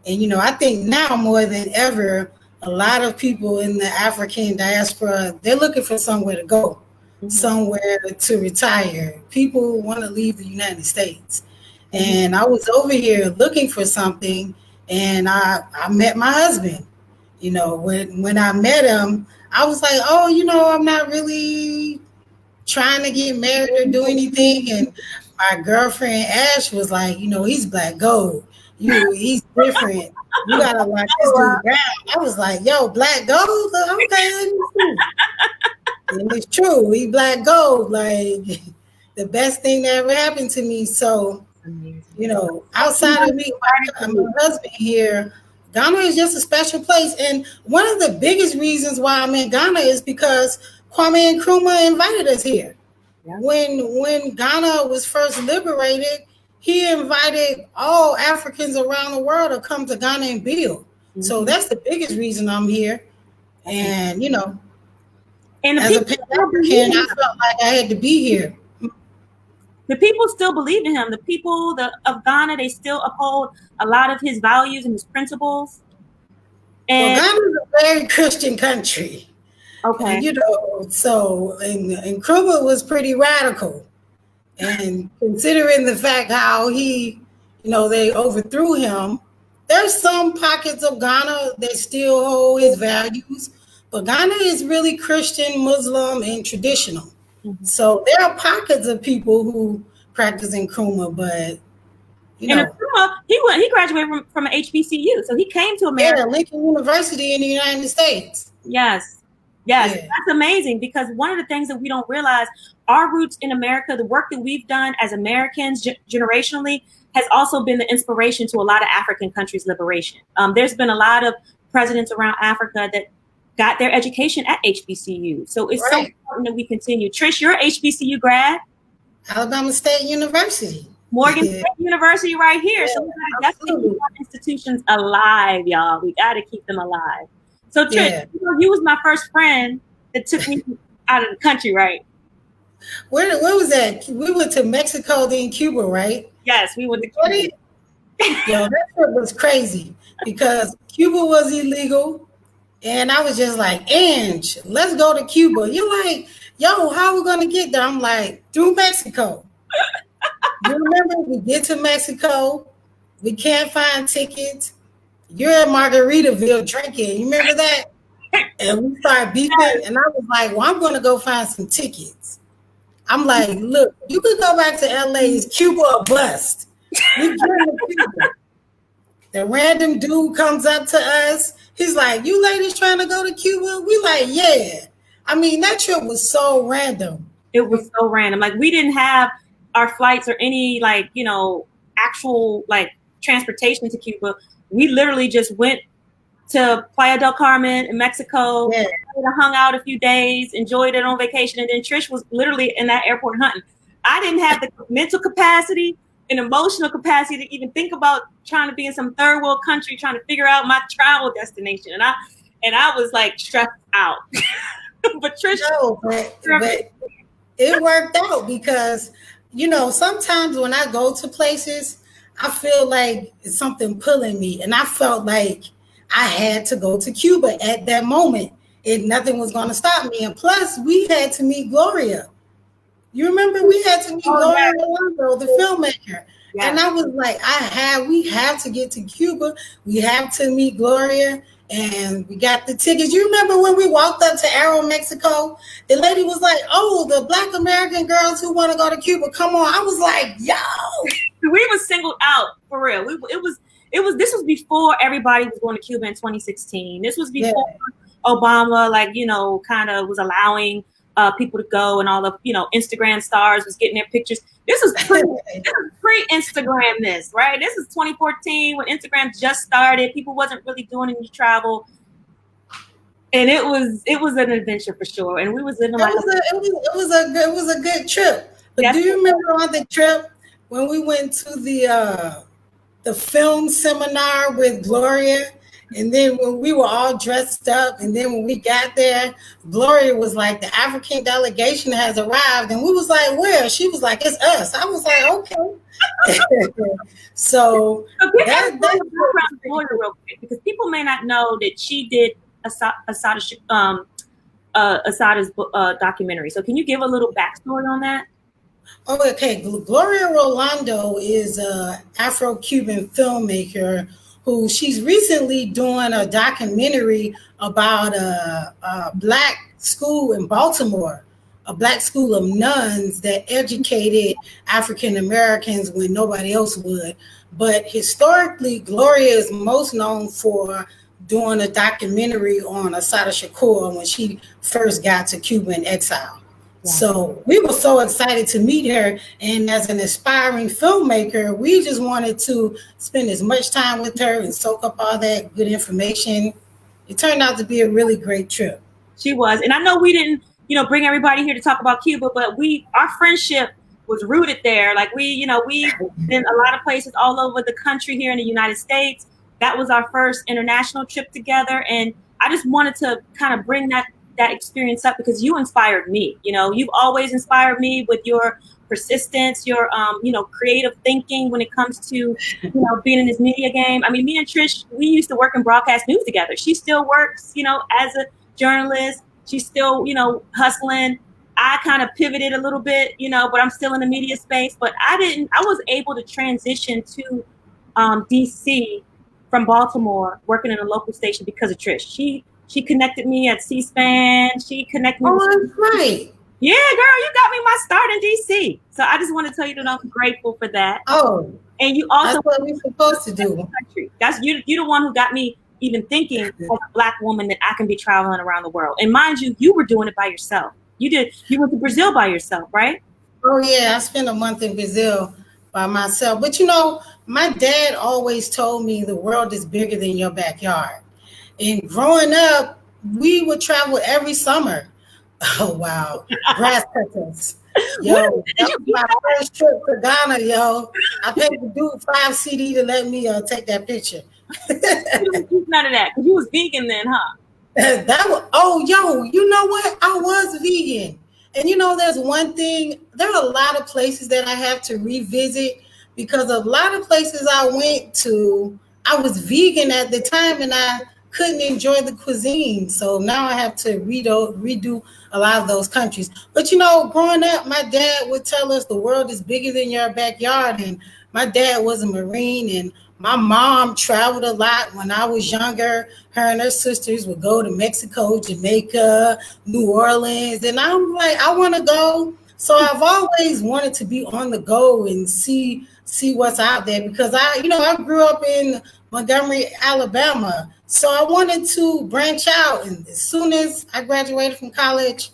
Speaker 3: And, I think now more than ever, a lot of people in the African diaspora, they're looking for somewhere to go. Mm-hmm. Somewhere to retire. People want to leave the United States. And I was over here looking for something, and I met my husband. When I met him, I was like, I'm not really trying to get married or do anything. And my girlfriend Ash was like, he's black gold. He's different. You gotta like this dude down. I was like, black gold? Okay. And it's true. We black gold, like the best thing that ever happened to me. So You know, outside of me, my husband here, Ghana is just a special place. And one of the biggest reasons why I'm in Ghana is because Kwame Nkrumah invited us here. Yeah. When Ghana was first liberated, he invited all Africans around the world to come to Ghana and build. Mm-hmm. So that's the biggest reason I'm here. And, you know, and as a Pan-African, I felt like I had to be here.
Speaker 1: The people still believe in him. The people of Ghana, they still uphold a lot of his values and his principles.
Speaker 3: And Ghana is a very Christian country.
Speaker 1: Okay.
Speaker 3: And, you know, so and Nkrumah was pretty radical. And considering the fact how he, you know, they overthrew him, there's some pockets of Ghana that still hold his values. But Ghana is really Christian, Muslim, and traditional. Mm-hmm. So there are pockets of people who practice Nkrumah, but you know,
Speaker 1: Nkrumah, he graduated from an HBCU, so he came to America.
Speaker 3: Yeah, Lincoln University in the United States.
Speaker 1: Yes, yeah. That's amazing because one of the things that we don't realize, our roots in America, the work that we've done as Americans generationally, has also been the inspiration to a lot of African countries' liberation. There's been a lot of presidents around Africa that got their education at HBCU. So it's so important that we continue. Trish, you're an HBCU grad?
Speaker 3: Alabama State University.
Speaker 1: Morgan State University right here. Yeah, so we gotta definitely keep our institutions alive, y'all. We gotta keep them alive. So Trish, you was my first friend that took me out of the country, right?
Speaker 3: Where was that? We went to Mexico, then Cuba, right?
Speaker 1: Yes, we went to Cuba.
Speaker 3: Yo, that trip was crazy because Cuba was illegal. And I was just like, Ange, let's go to Cuba. You're like, yo, how are we going to get there? I'm like, through Mexico. You remember we get to Mexico. We can't find tickets. You're at Margaritaville drinking. You remember that? And we started beefing. And I was like, well, I'm going to go find some tickets. I'm like, look, you could go back to LA. Is Cuba or bust? We get to Cuba. The random dude comes up to us. He's like, you ladies trying to go to Cuba? We like, yeah. I mean, that trip was so random.
Speaker 1: It was so random. Like, we didn't have our flights or any, like, you know, actual, like, transportation to Cuba. We literally just went to Playa del Carmen in Mexico, hung out a few days, enjoyed it on vacation, and then Trish was literally in that airport hunting. I didn't have the mental capacity and emotional capacity to even think about trying to be in some third world country, trying to figure out my travel destination. And I was like stressed out. But Trish,
Speaker 3: but it worked out because, you know, sometimes when I go to places, I feel like it's something pulling me. And I felt like I had to go to Cuba at that moment. And nothing was going to stop me. And plus, we had to meet Gloria. You remember we had to meet Gloria Rolando, the filmmaker. Yeah. And I was like, we have to get to Cuba. We have to meet Gloria. And we got the tickets. You remember when we walked up to Aero, Mexico? The lady was like, oh, the Black American girls who want to go to Cuba, come on. I was like, yo.
Speaker 1: We were singled out for real. This was before everybody was going to Cuba in 2016. This was before Obama, like, you know, kind of was allowing people to go, and all the, you know, Instagram stars was getting their pictures. This is pre-Instagram this, right? This is 2014 when Instagram just started. People wasn't really doing any travel. And it was an adventure for sure. And we was living like
Speaker 3: it was a good trip. But do you remember on the trip when we went to the film seminar with Gloria? And then when we were all dressed up, and then when we got there, Gloria was like, the African delegation has arrived. And we was like, where? She was like, it's us. I was like, okay. So that's
Speaker 1: Gloria real quick, because people may not know that she did Assata's documentary. So can you give a little backstory on that?
Speaker 3: Oh, okay. Gloria Rolando is an Afro-Cuban filmmaker who she's recently doing a documentary about a black school in Baltimore, a black school of nuns that educated African Americans when nobody else would. But historically, Gloria is most known for doing a documentary on Assata Shakur when she first got to Cuba in exile. So we were so excited to meet her. And as an aspiring filmmaker, we just wanted to spend as much time with her and soak up all that good information. It turned out to be a really great trip.
Speaker 1: She was. And I know we didn't, bring everybody here to talk about Cuba, but our friendship was rooted there. Like we've been a lot of places all over the country here in the United States. That was our first international trip together. And I just wanted to kind of bring that experience up because you inspired me. You've always inspired me with your persistence, your creative thinking when it comes to being in this media game. I mean, me and Trish, we used to work in broadcast news together. She still works as a journalist. She's still hustling. I kind of pivoted a little bit, but I'm still in the media space. But I was able to transition to DC from Baltimore, working in a local station because of Trish. She connected me at C-SPAN. She connected me.
Speaker 3: Oh, that's right.
Speaker 1: Yeah, girl, you got me my start in DC. So I just want to tell you that I'm grateful for that.
Speaker 3: Oh,
Speaker 1: and you also
Speaker 3: that's what we're supposed to do.
Speaker 1: That's you're the one who got me even thinking as a Black woman that I can be traveling around the world. And mind you, you were doing it by yourself. You went to Brazil by yourself, right?
Speaker 3: Oh yeah, I spent a month in Brazil by myself. But my dad always told me the world is bigger than your backyard. And growing up, we would travel every summer. Oh, wow. Grass cutters. Yo, that was my first trip to Ghana, yo. I paid the dude $5 to let me take that picture.
Speaker 1: None of that, because you was vegan then, huh?
Speaker 3: You know what? I was vegan. And there's one thing, there are a lot of places that I have to revisit because a lot of places I went to, I was vegan at the time and I couldn't enjoy the cuisine. So now I have to redo a lot of those countries. But growing up, my dad would tell us the world is bigger than your backyard. And my dad was a Marine and my mom traveled a lot when I was younger. Her and her sisters would go to Mexico, Jamaica, New Orleans. And I'm like, I want to go. So I've always wanted to be on the go and see what's out there because I grew up in Montgomery, Alabama. So I wanted to branch out. And as soon as I graduated from college,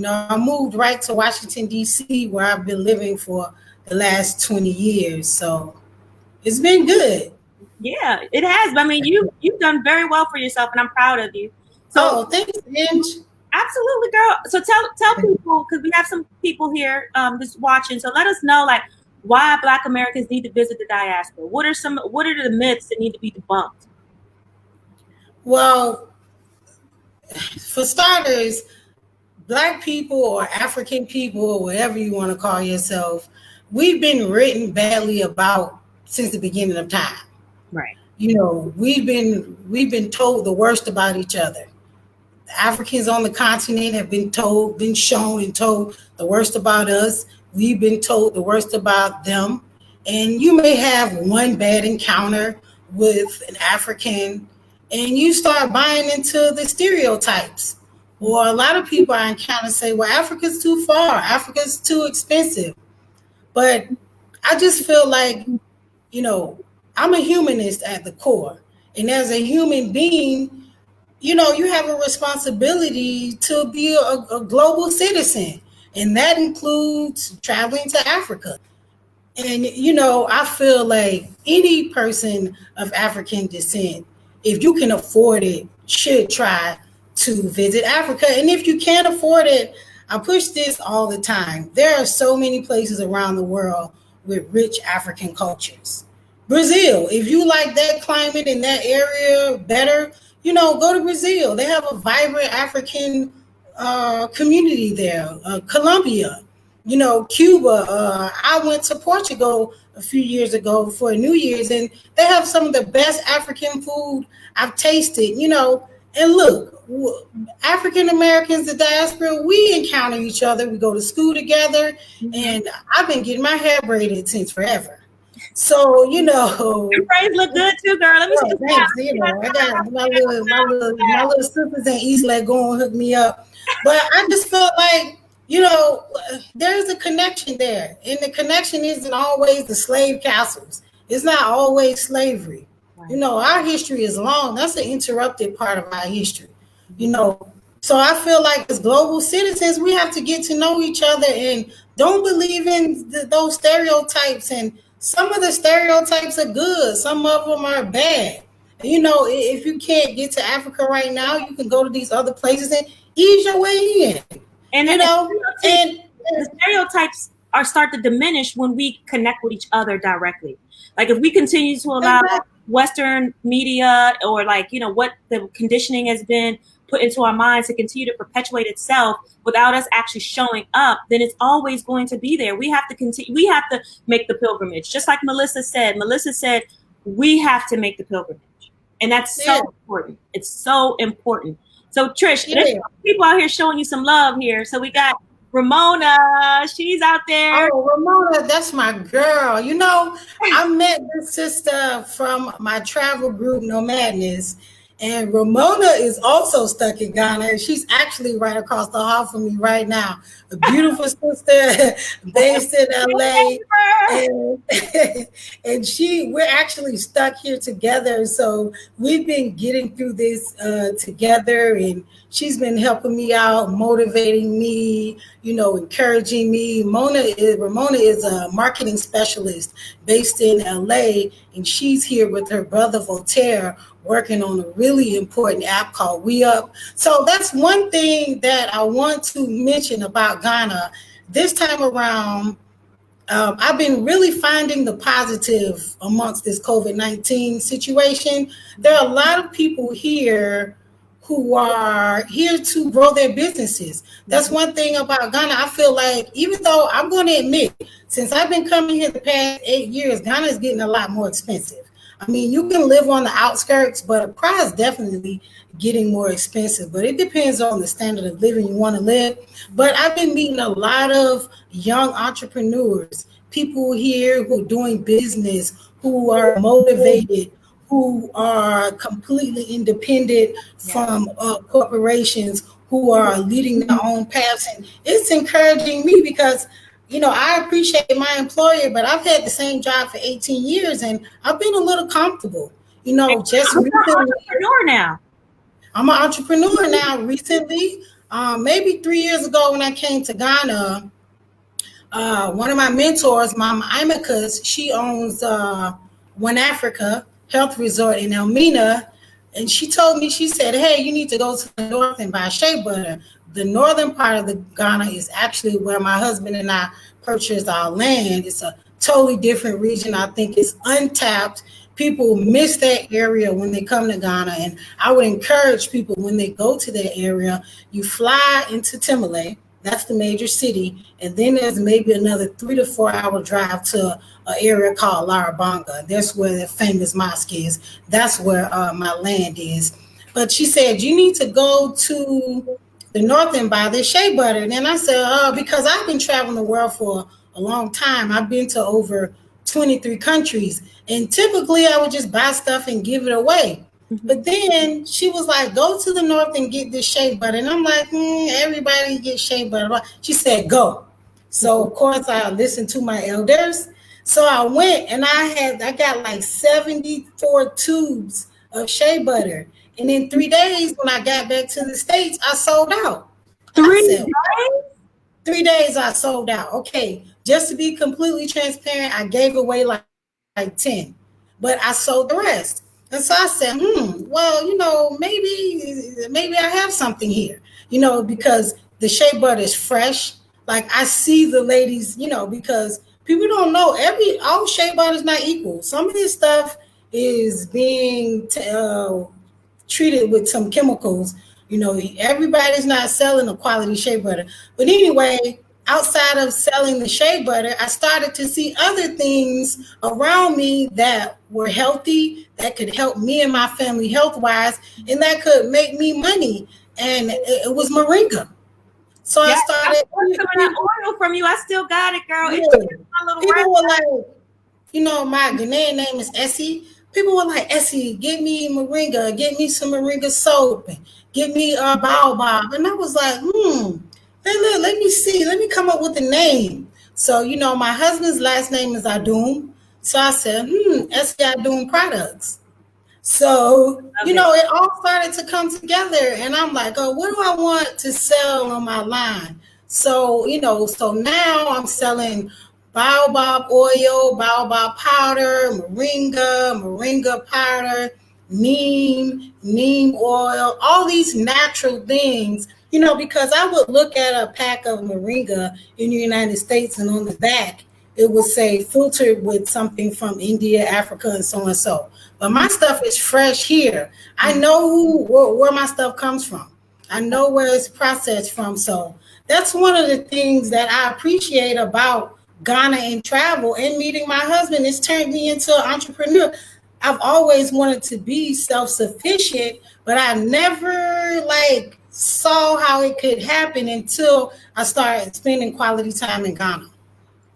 Speaker 3: I moved right to Washington, D.C., where I've been living for the last 20 years. So it's been good.
Speaker 1: Yeah, it has. I mean, you've done very well for yourself, and I'm proud of you. So
Speaker 3: thanks, Ange.
Speaker 1: Absolutely, girl. So tell people, because we have some people here just watching. So let us know, like, why Black Americans need to visit the diaspora. What are the myths that need to be debunked?
Speaker 3: Well, for starters, Black people or African people or whatever you want to call yourself, we've been written badly about since the beginning of time.
Speaker 1: Right.
Speaker 3: We've been told the worst about each other. The Africans on the continent have been shown and told the worst about us. We've been told the worst about them. And you may have one bad encounter with an African and you start buying into the stereotypes. Or a lot of people I encounter say, well, Africa's too far. Africa's too expensive. But I just feel like, I'm a humanist at the core. And as a human being, you have a responsibility to be a global citizen. And that includes traveling to Africa. And, I feel like any person of African descent, if you can afford it, should try to visit Africa. And if you can't afford it, I push this all the time. There are so many places around the world with rich African cultures. Brazil, if you like that climate in that area better, go to Brazil. They have a vibrant African community there. Colombia, Cuba. I went to Portugal a few years ago for New Year's, and they have some of the best African food I've tasted, And look, African Americans, the diaspora, we encounter each other. We go to school together, and I've been getting my hair braided since forever. So,
Speaker 1: Your braids look good too, girl. Let me see.
Speaker 3: Thanks. I got my little sisters in Eastland going to hook me up. But I just felt like, there's a connection there. And the connection isn't always the slave castles. It's not always slavery. Right. Our history is long. That's an interrupted part of our history. So I feel like as global citizens, we have to get to know each other and don't believe in those stereotypes. And some of the stereotypes are good, some of them are bad. You know, if you can't get to Africa right now, you can go to these other places and ease your way in.
Speaker 1: And
Speaker 3: You
Speaker 1: then
Speaker 3: know, and
Speaker 1: the stereotypes are start to diminish when we connect with each other directly. Like if we continue to allow Western media or like, you know, what the conditioning has been put into our minds to continue to perpetuate itself without us actually showing up, then it's always going to be there. We have to continue. We have to make the pilgrimage. Just like Melissa said, we have to make the pilgrimage. And that's so important. It's so important. So Trish, there's people out here showing you some love here. So we got Ramona, she's out there.
Speaker 3: Oh, Ramona, that's my girl. You know, I met this sister from my travel group, No Madness, and Ramona is also stuck in Ghana, and she's actually right across the hall from me right now. A beautiful sister based in LA, and we're actually stuck here together. So we've been getting through this together, and she's been helping me out, motivating me, you know, encouraging me. Ramona is a marketing specialist based in LA, and she's here with her brother Voltaire working on a really important app called We Up. So that's one thing that I want to mention about Ghana. This time around, I've been really finding the positive amongst this COVID-19 situation. There are a lot of people here who are here to grow their businesses. That's one thing about Ghana. I feel like, even though I'm going to admit, since I've been coming here the past 8 years, Ghana is getting a lot more expensive. I mean, you can live on the outskirts, but Accra is definitely getting more expensive. But it depends on the standard of living you want to live. But I've been meeting a lot of young entrepreneurs, people here who are doing business, who are motivated, who are completely independent from corporations, who are leading their own paths. And it's encouraging me because, you know, I appreciate my employer, but I've had the same job for 18 years and I've been a little comfortable. You know, just recently.
Speaker 1: I'm an entrepreneur now.
Speaker 3: I'm an entrepreneur now recently. Maybe 3 years ago when I came to Ghana, one of my mentors, Mama Imicus, she owns One Africa Health Resort in Elmina. And she told me, she said, hey, you need to go to the north and buy shea butter. The northern part of the Ghana is actually where my husband and I purchased our land. It's a totally different region. I think it's untapped. People miss that area when they come to Ghana. And I would encourage people when they go to that area, you fly into Timale. That's the major city. And then there's maybe another 3 to 4 hour drive to an area called Larabanga. That's where the famous mosque is. That's where my land is. But she said, you need to go to the north and buy this shea butter. And then I said, because I've been traveling the world for a long time. I've been to over 23 countries. And typically I would just buy stuff and give it away. But then she was like, go to the north and get this shea butter. And I'm like, everybody gets shea butter. She said, go. So of course I listened to my elders. So I went and I got like 74 tubes of shea butter. And in 3 days, when I got back to the States, I sold out.
Speaker 1: 3 days?
Speaker 3: 3 days I sold out. Okay, just to be completely transparent, I gave away like 10, but I sold the rest. And so I said, well, you know, maybe I have something here, you know, because the shea butter is fresh. Like I see the ladies, you know, because people don't know all shea butter is not equal. Some of this stuff is being treated with some chemicals. You know, everybody's not selling a quality shea butter. But anyway, outside of selling the shea butter, I started to see other things around me that were healthy, that could help me and my family health-wise, and that could make me money. And it was moringa. So I started.
Speaker 1: That oil from you. I still got it, girl.
Speaker 3: Yeah. People were like, you know, my Ghanaian name is Essie. People were like, Essie, get me moringa, get me some moringa soap, get me a baobab. And I was like, let me see, let me come up with a name. So, you know, my husband's last name is Adum. So I said, Essie Adum Products. So, it all started to come together, and I'm like, oh, what do I want to sell on my line? So, so now I'm selling baobab oil, baobab powder, moringa powder, neem oil, all these natural things, because I would look at a pack of moringa in the United States, and on the back, it would say filtered with something from India, Africa, and so and so. But my stuff is fresh here. I know where my stuff comes from. I know where it's processed from. So that's one of the things that I appreciate about Ghana and travel and meeting my husband. It's turned me into an entrepreneur. I've always wanted to be self-sufficient, but I never saw how it could happen until I started spending quality time in Ghana.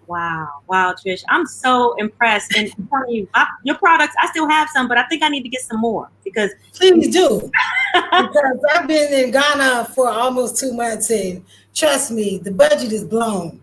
Speaker 1: Wow, Trish, I'm so impressed. And I'm telling you, your products, I still have some, but I think I need to get some more because
Speaker 3: please do. Because I've been in Ghana for almost 2 months, and trust me, the budget is blown.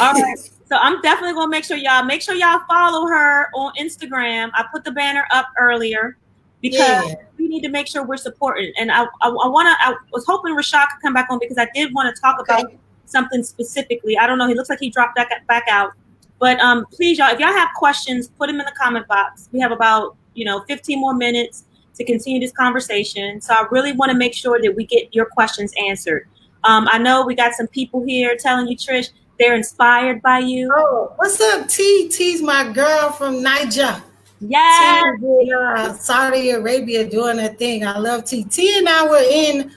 Speaker 1: All right. So I'm definitely gonna make sure y'all follow her on Instagram. I put the banner up earlier because we need to make sure we're supporting. And I was hoping Rashad could come back on because I did want to talk about something specifically. I don't know. He looks like he dropped back out. But please, y'all, if y'all have questions, put them in the comment box. We have about 15 more minutes to continue this conversation. So I really want to make sure that we get your questions answered. I know we got some people here telling you, Trish, they're inspired by you.
Speaker 3: Oh, what's up, T? T's my girl from Niger.
Speaker 1: Yeah.
Speaker 3: Saudi Arabia doing her thing. I love T. T and I were in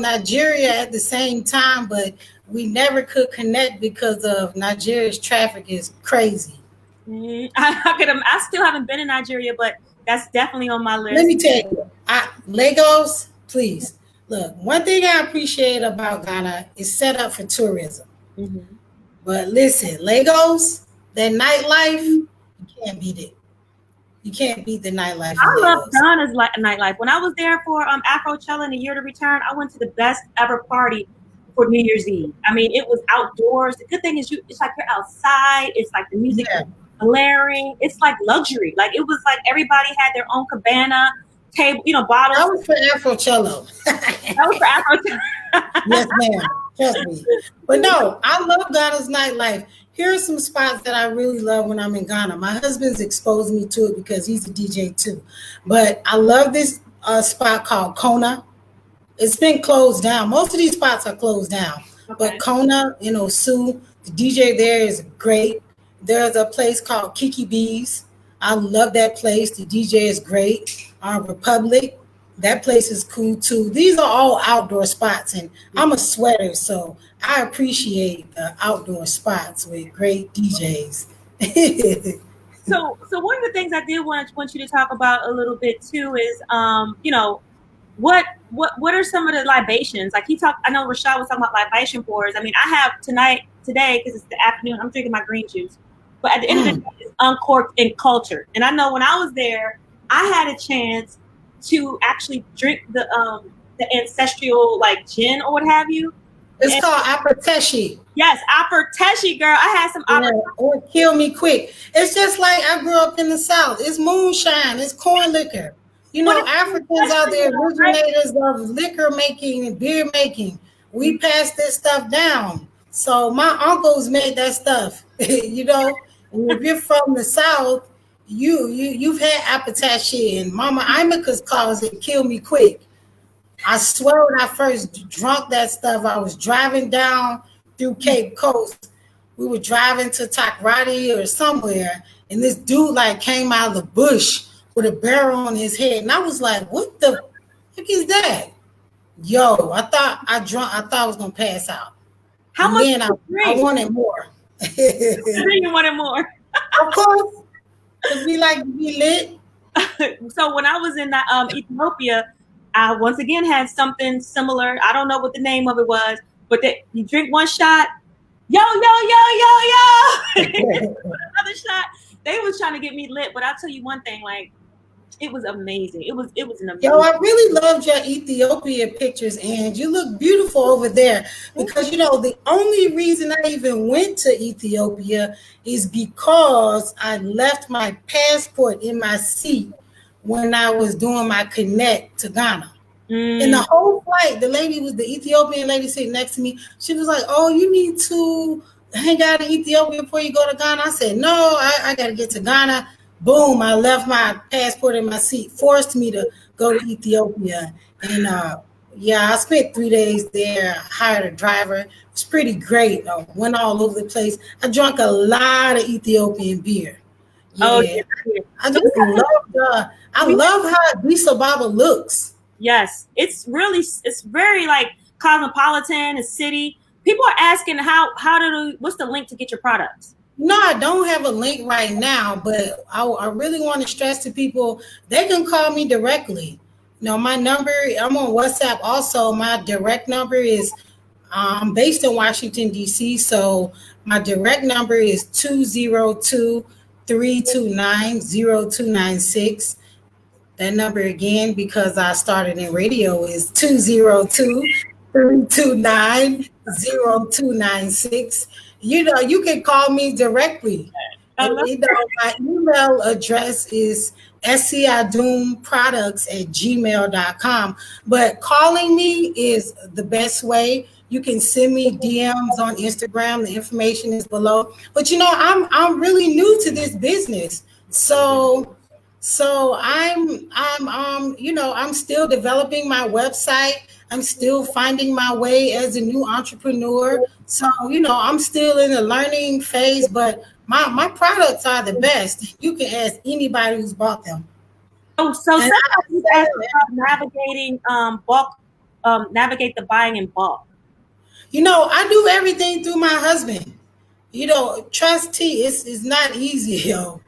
Speaker 3: Nigeria at the same time, but we never could connect because of Nigeria's traffic is crazy.
Speaker 1: I still haven't been in Nigeria, but that's definitely on my list.
Speaker 3: Let me tell you, Lagos, please. Look, one thing I appreciate about Ghana is set up for tourism. Mm-hmm. But listen, Lagos, that nightlife, you can't beat it. You can't beat the nightlife.
Speaker 1: I love Ghana's nightlife. When I was there for Afrochella in the year to return, I went to the best ever party for New Year's Eve. I mean, it was outdoors. The good thing is it's like you're outside. It's like the music blaring. It's like luxury. Like it was like everybody had their own cabana, table, bottles.
Speaker 3: That was for Afrochella.
Speaker 1: That was for Afrochella.
Speaker 3: Yes, ma'am. Trust me. But no, I love Ghana's nightlife. Here are some spots that I really love when I'm in Ghana. My husband's exposed me to it because he's a DJ too. But I love this spot called Kona. It's been closed down. Most of these spots are closed down. Okay. But Kona, Sue, the DJ there is great. There's a place called Kiki Bees. I love that place. The DJ is great. Republic, that place is cool too. These are all outdoor spots, and I'm a sweater, so I appreciate the outdoor spots with great DJs.
Speaker 1: So one of the things I did want you to talk about a little bit too is, what are some of the libations? Like I know Rashad was talking about libation pours. I mean, I have today, because it's the afternoon, I'm drinking my green juice. But at the end of the day, it's uncorked and cultured. And I know when I was there, I had a chance to actually drink the ancestral gin or what have you.
Speaker 3: It's called aperteshi.
Speaker 1: Yes, aperteshi, girl. I had some
Speaker 3: or kill me quick. It's just like I grew up in the South. It's moonshine. It's corn liquor. Africans are the originators of liquor making and beer making. We passed this stuff down. So my uncles made that stuff. And if you're from the South, you've had aperteshi, and Mama Imika's calls it kill me quick. I swear when I first drunk that stuff, I was driving down through Cape Coast. We were driving to Takoradi or somewhere, and this dude came out of the bush with a barrel on his head. And I was like, what the heck is that? Yo, I thought I was going to pass out.
Speaker 1: How much?
Speaker 3: Then I wanted more.
Speaker 1: You wanted more.
Speaker 3: Of course. Because we like to be lit.
Speaker 1: So when I was in Ethiopia, I once again had something similar. I don't know what the name of it was, but you drink one shot, yo. Another shot. They was trying to get me lit, but I'll tell you one thing, it was amazing. It was an amazing.
Speaker 3: Yo, I really loved your Ethiopia pictures, and you look beautiful over there. Because the only reason I even went to Ethiopia is because I left my passport in my seat when I was doing my connect to Ghana. And the whole flight, the Ethiopian lady sitting next to me, she was like, "Oh, you need to hang out in Ethiopia before you go to Ghana." I said, "No, I got to get to Ghana." Boom, I left my passport in my seat, forced me to go to Ethiopia. And I spent 3 days there, hired a driver. It was pretty great. Went all over the place. I drank a lot of Ethiopian beer. Yeah.
Speaker 1: Oh, yeah.
Speaker 3: I just love how Addis Ababa looks.
Speaker 1: Yes, it's very like cosmopolitan, a city. People are asking what's the link to get your products?
Speaker 3: No, I don't have a link right now, but I really want to stress to people, they can call me directly. My number, I'm on WhatsApp also. My direct number is, I'm based in Washington, D.C., so my direct number is 202-329-0296. That number again, because I started in radio, is 202-329-0296. You can call me directly. And, my email address is scidoomproducts@gmail.com. But calling me is the best way. You can send me DMs on Instagram. The information is below. But I'm really new to this business, so I'm still developing my website. I'm still finding my way as a new entrepreneur. So, I'm still in the learning phase, but my products are the best. You can ask anybody who's bought them.
Speaker 1: So somebody asked about navigating bulk, navigate the buying in bulk.
Speaker 3: I do everything through my husband. Trustee is not easy, yo.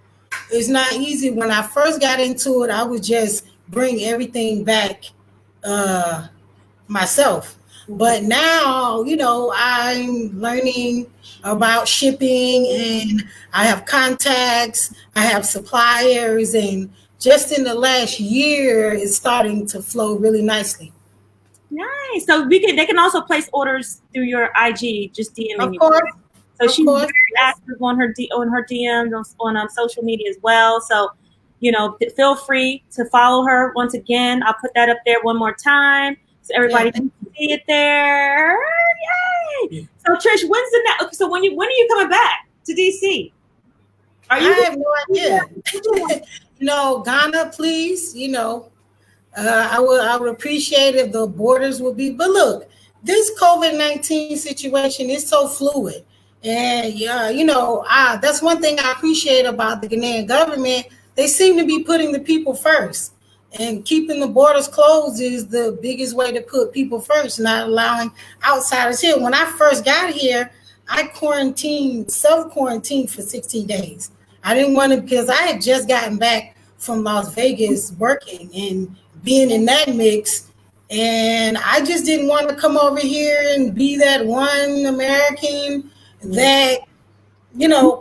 Speaker 3: It's not easy. When I first got into it, I would just bring everything back myself. But now, I'm learning about shipping, and I have contacts, I have suppliers, and just in the last year, it's starting to flow really nicely.
Speaker 1: Nice. So they can also place orders through your IG, just DMing
Speaker 3: you. Of course.
Speaker 1: So she's very active on her DMs on social media as well. So, feel free to follow her. Once again, I'll put that up there one more time so everybody can see it there. Yay! So Trish, when's the next? So when are you coming back to DC?
Speaker 3: I have no idea. Ghana, please. I would appreciate if the borders would be. But look, this COVID-19 situation is so fluid. And that's one thing I appreciate about the Ghanaian government. They seem to be putting the people first, and keeping the borders closed is the biggest way to put people first, not allowing outsiders here. When I first got here, I self-quarantined for 16 days. I didn't want to, because I had just gotten back from Las Vegas working and being in that mix. And I just didn't want to come over here and be that one American that,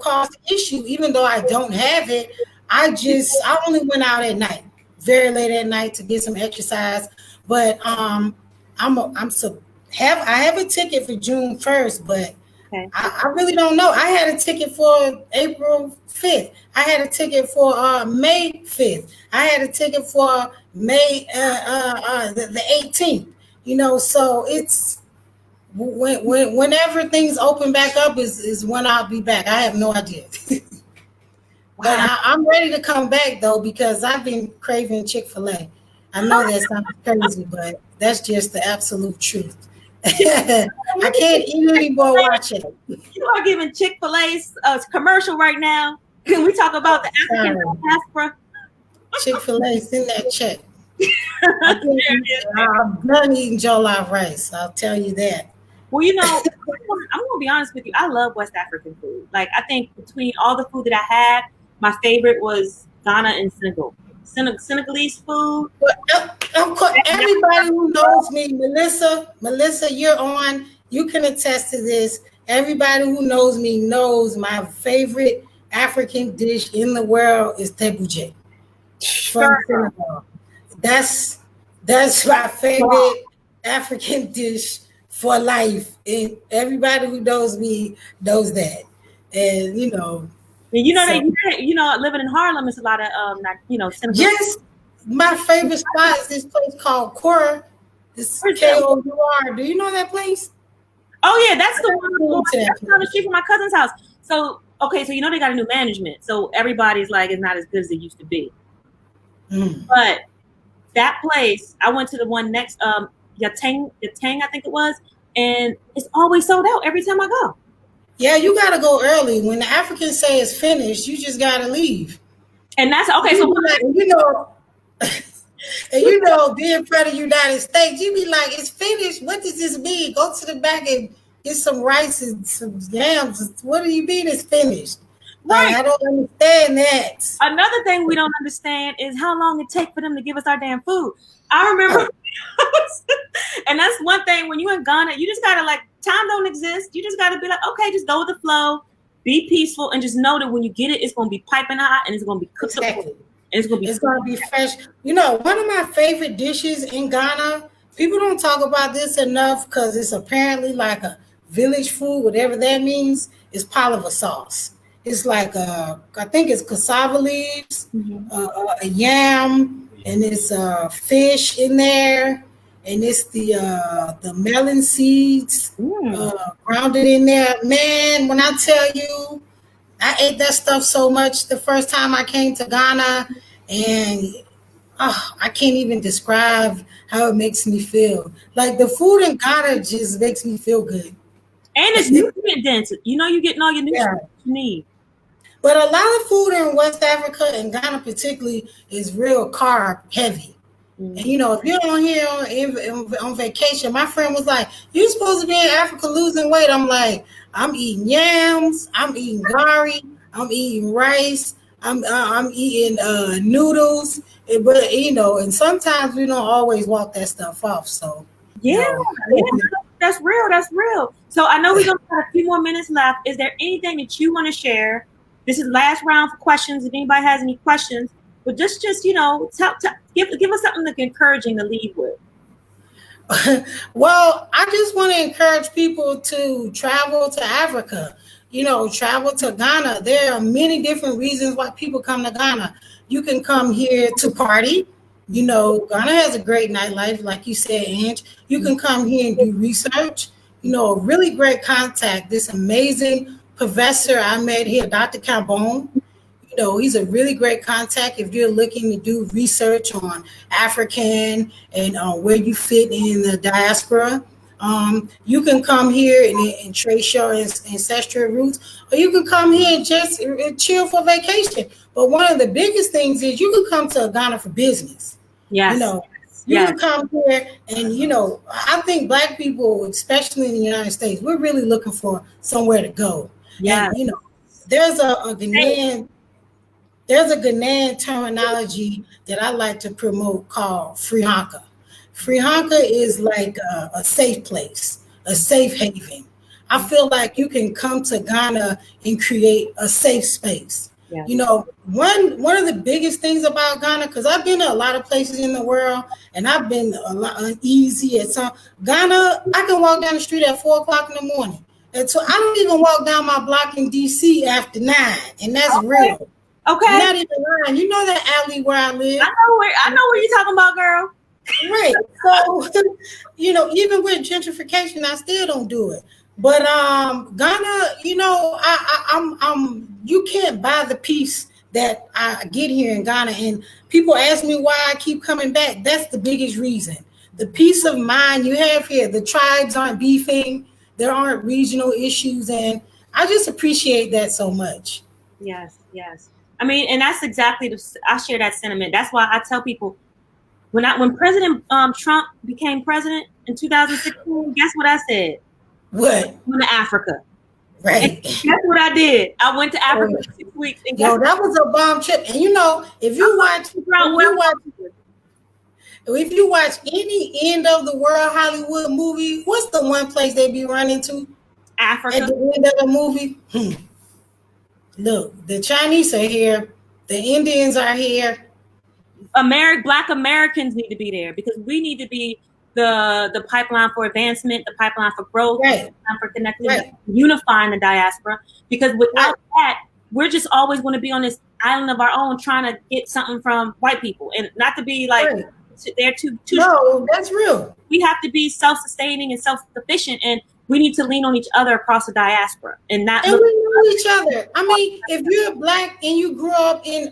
Speaker 3: caused the issue. Even though I don't have it, I only went out at night, very late at night, to get some exercise. But I have a ticket for June 1st, but okay. I really don't know. I had a ticket for April 5th. I had a ticket for May 5th. I had a ticket for May the 18th. So it's whenever things open back up is when I'll be back. I have no idea. But I'm ready to come back, though, because I've been craving Chick-fil-A. I know that sounds crazy, but that's just the absolute truth. I can't eat anymore watching.
Speaker 1: You are giving Chick-fil-A's commercial right now. Can we talk about the African diaspora?
Speaker 3: Chick-fil-A's in that check. I'm done eating jollof rice. I'll tell you that.
Speaker 1: Well, I'm going to be honest with you. I love West African food. Like, I think between all the food that I had, my favorite was Ghana and Senegal. Senegalese food.
Speaker 3: Of course, everybody who knows me, Melissa, you're on. You can attest to this. Everybody who knows me knows my favorite African dish in the world is tebuje from Senegal. That's my favorite African dish for life, and everybody who knows me knows that. And
Speaker 1: living in Harlem is a lot of Senegal.
Speaker 3: my favorite spot is this place called Cora. This Kour. Do you know that place?
Speaker 1: Oh yeah, that's the one that's down the street from my cousin's house. So okay, so you know they got a new management, so everybody's like it's not as good as it used to be. But that place, I went to the one next Yatang, I think it was, and it's always sold out every time I go.
Speaker 3: Yeah, you gotta go early. When the Africans say it's finished, you just gotta leave.
Speaker 1: And that's okay. So
Speaker 3: you know. And you know, being from the United States, you be like, it's finished. What does this mean? Go to the back and get some rice and some yams. What do you mean it's finished? Right. Like, I don't understand that.
Speaker 1: Another thing we don't understand is how long it takes for them to give us our damn food. I remember, and that's one thing when you're in Ghana, you just gotta like, time don't exist. You just gotta be like, okay, just go with the flow, be peaceful, and just know that when you get it, it's gonna be piping hot and it's gonna be cooked.
Speaker 3: Exactly.
Speaker 1: It's gonna
Speaker 3: be fresh. You know, one of my favorite dishes in Ghana, people don't talk about this enough because it's apparently like a village food, whatever that means, is palaver sauce. It's like I think it's cassava leaves, a yam, and it's fish in there, and it's the melon seeds grounded in there. Man, when I tell you, I ate that stuff so much the first time I came to Ghana, and I can't even describe how it makes me feel. Like the food in Ghana just makes me feel good.
Speaker 1: And it's nutrient dense. You know, you're getting all your nutrients you need.
Speaker 3: But a lot of food in West Africa and Ghana particularly is real carb heavy. And you know, if you're on here on vacation, my friend was like, "You're supposed to be in Africa losing weight." I'm like, I'm eating yams, I'm eating gari, I'm eating rice, I'm eating noodles, but you know, and sometimes we don't always walk that stuff off. So
Speaker 1: yeah, that's real. That's real. So I know we don't have a few more minutes left. Is there anything that you want to share? This is last round for questions. If anybody has any questions, but just you know, give us something that's encouraging to leave with.
Speaker 3: Well, I just want to encourage people to travel to Africa, you know, travel to Ghana. There are many different reasons why people come to Ghana. You can come here to party. You know, Ghana has a great nightlife, like you said, Ange. You can come here and do research. You know, a really great contact. This amazing professor I met here, Dr. Carbone. You know, he's a really great contact if you're looking to do research on African and where you fit in the diaspora. You can come here and trace your ancestral roots, or you can come here and just chill for vacation. But one of the biggest things is you can come to Ghana for business.
Speaker 1: Yes.
Speaker 3: You know, you can come here and, you know, I think Black people, especially in the United States, we're really looking for somewhere to go. Yeah. You know, there's a Ghanaian terminology that I like to promote called Frihanka. Frihanka is like a safe place, a safe haven. I feel like you can come to Ghana and create a safe space. Yeah. You know, one of the biggest things about Ghana, because I've been to a lot of places in the world and I've been a lot uneasy at some. Ghana, I can walk down the street at 4:00 in the morning. And so I don't even walk down my block in DC after 9, and that's real.
Speaker 1: Okay.
Speaker 3: Not even lying. You know that alley where I live.
Speaker 1: I know where you're talking about, girl.
Speaker 3: Right. So, you know, even with gentrification, I still don't do it. But Ghana, you know, I'm you can't buy the peace that I get here in Ghana. And people ask me why I keep coming back. That's the biggest reason. The peace of mind you have here. The tribes aren't beefing. There aren't regional issues, and I just appreciate that so much.
Speaker 1: Yes. I mean, and that's exactly I share that sentiment. That's why I tell people when President Trump became president in 2016, guess what I said?
Speaker 3: What?
Speaker 1: I went to Africa.
Speaker 3: Right.
Speaker 1: And guess what I did? I went to Africa for 6 weeks. And
Speaker 3: that was a bomb trip. And you know, if you watch any end of the world Hollywood movie, what's the one place they be running to?
Speaker 1: Africa.
Speaker 3: At the end of the movie. Look, the Chinese are here. The Indians are here.
Speaker 1: Black Americans need to be there because we need to be the pipeline for advancement, the pipeline for growth, the pipeline for connecting, unifying the diaspora. Because without that, we're just always going to be on this island of our own trying to get something from white people, and not to be like they're too
Speaker 3: no, that's real.
Speaker 1: We have to be self-sustaining and self-sufficient, and we need to lean on each other across the diaspora and not
Speaker 3: and we know each other. I mean, if you're Black and you grew up in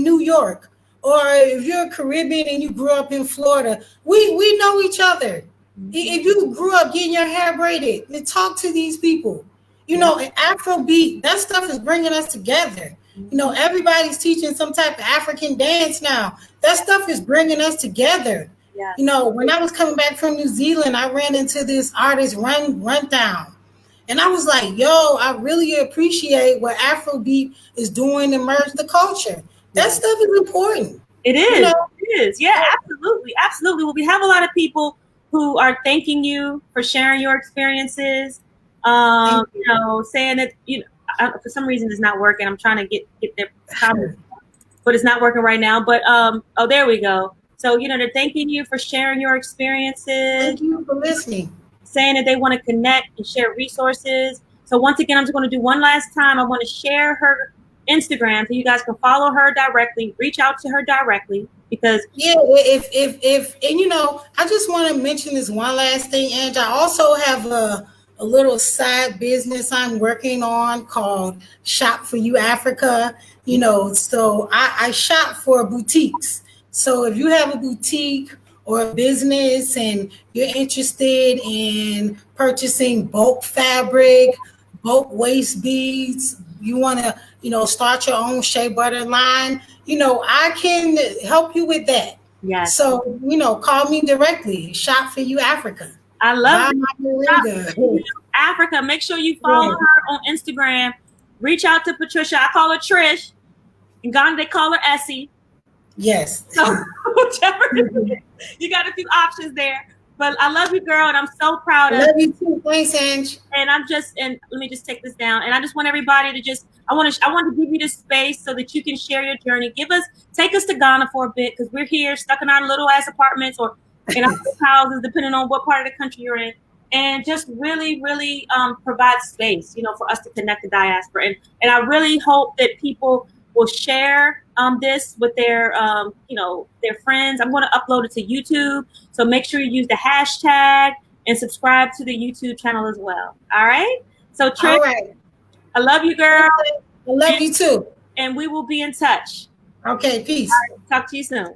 Speaker 3: New York, or if you're Caribbean and you grew up in Florida, we know each other. If you grew up getting your hair braided, then talk to these people. You know, and Afrobeat, that stuff is bringing us together. You know, everybody's teaching some type of African dance now. That stuff is bringing us together. Yeah. You know, when I was coming back from New Zealand, I ran into this artist, Rundown. And I was like, yo, I really appreciate what Afrobeat is doing to merge the culture. That stuff is important.
Speaker 1: It is. You know? It is. Yeah, absolutely. Absolutely. Well, we have a lot of people who are thanking you for sharing your experiences. You know, saying that, you know, for some reason it's not working. I'm trying to get their comments, but it's not working right now. But oh, there we go. So, you know, they're thanking you for sharing your experiences.
Speaker 3: Thank you for listening.
Speaker 1: Saying that they want to connect and share resources. So once again, I'm just going to do one last time. I want to share her Instagram so you guys can follow her directly, reach out to her directly, because
Speaker 3: if and you know, I just want to mention this one last thing, Ange. I also have a little side business I'm working on called Shop for You Africa. You know, so I shop for boutiques. So if you have a boutique or a business and you're interested in purchasing bulk fabric, bulk waist beads, you want to, you know, start your own shea butter line, you know, I can help you with that.
Speaker 1: Yes.
Speaker 3: So, you know, call me directly. Shop for You Africa.
Speaker 1: I love it. Africa. Make sure you follow her on Instagram. Reach out to Patricia. I call her Trish. In Ghana, they call her Essie.
Speaker 3: Yes.
Speaker 1: So whichever, you got a few options there. But I love you, girl, and I'm so proud of you.
Speaker 3: I love you too. Thanks, Ange.
Speaker 1: And let me just take this down. And I just want everybody to just, I want to give you this space so that you can share your journey. Take us to Ghana for a bit, because we're here stuck in our little ass apartments or in our houses, depending on what part of the country you're in. And just really, really provide space, you know, for us to connect the diaspora. And I really hope that people will share this with their, you know, their friends. I'm going to upload it to YouTube. So make sure you use the hashtag and subscribe to the YouTube channel as well. All right. So Trish, I love you, girl.
Speaker 3: I love you too.
Speaker 1: And we will be in touch.
Speaker 3: Okay. Peace.
Speaker 1: Right, talk to you soon.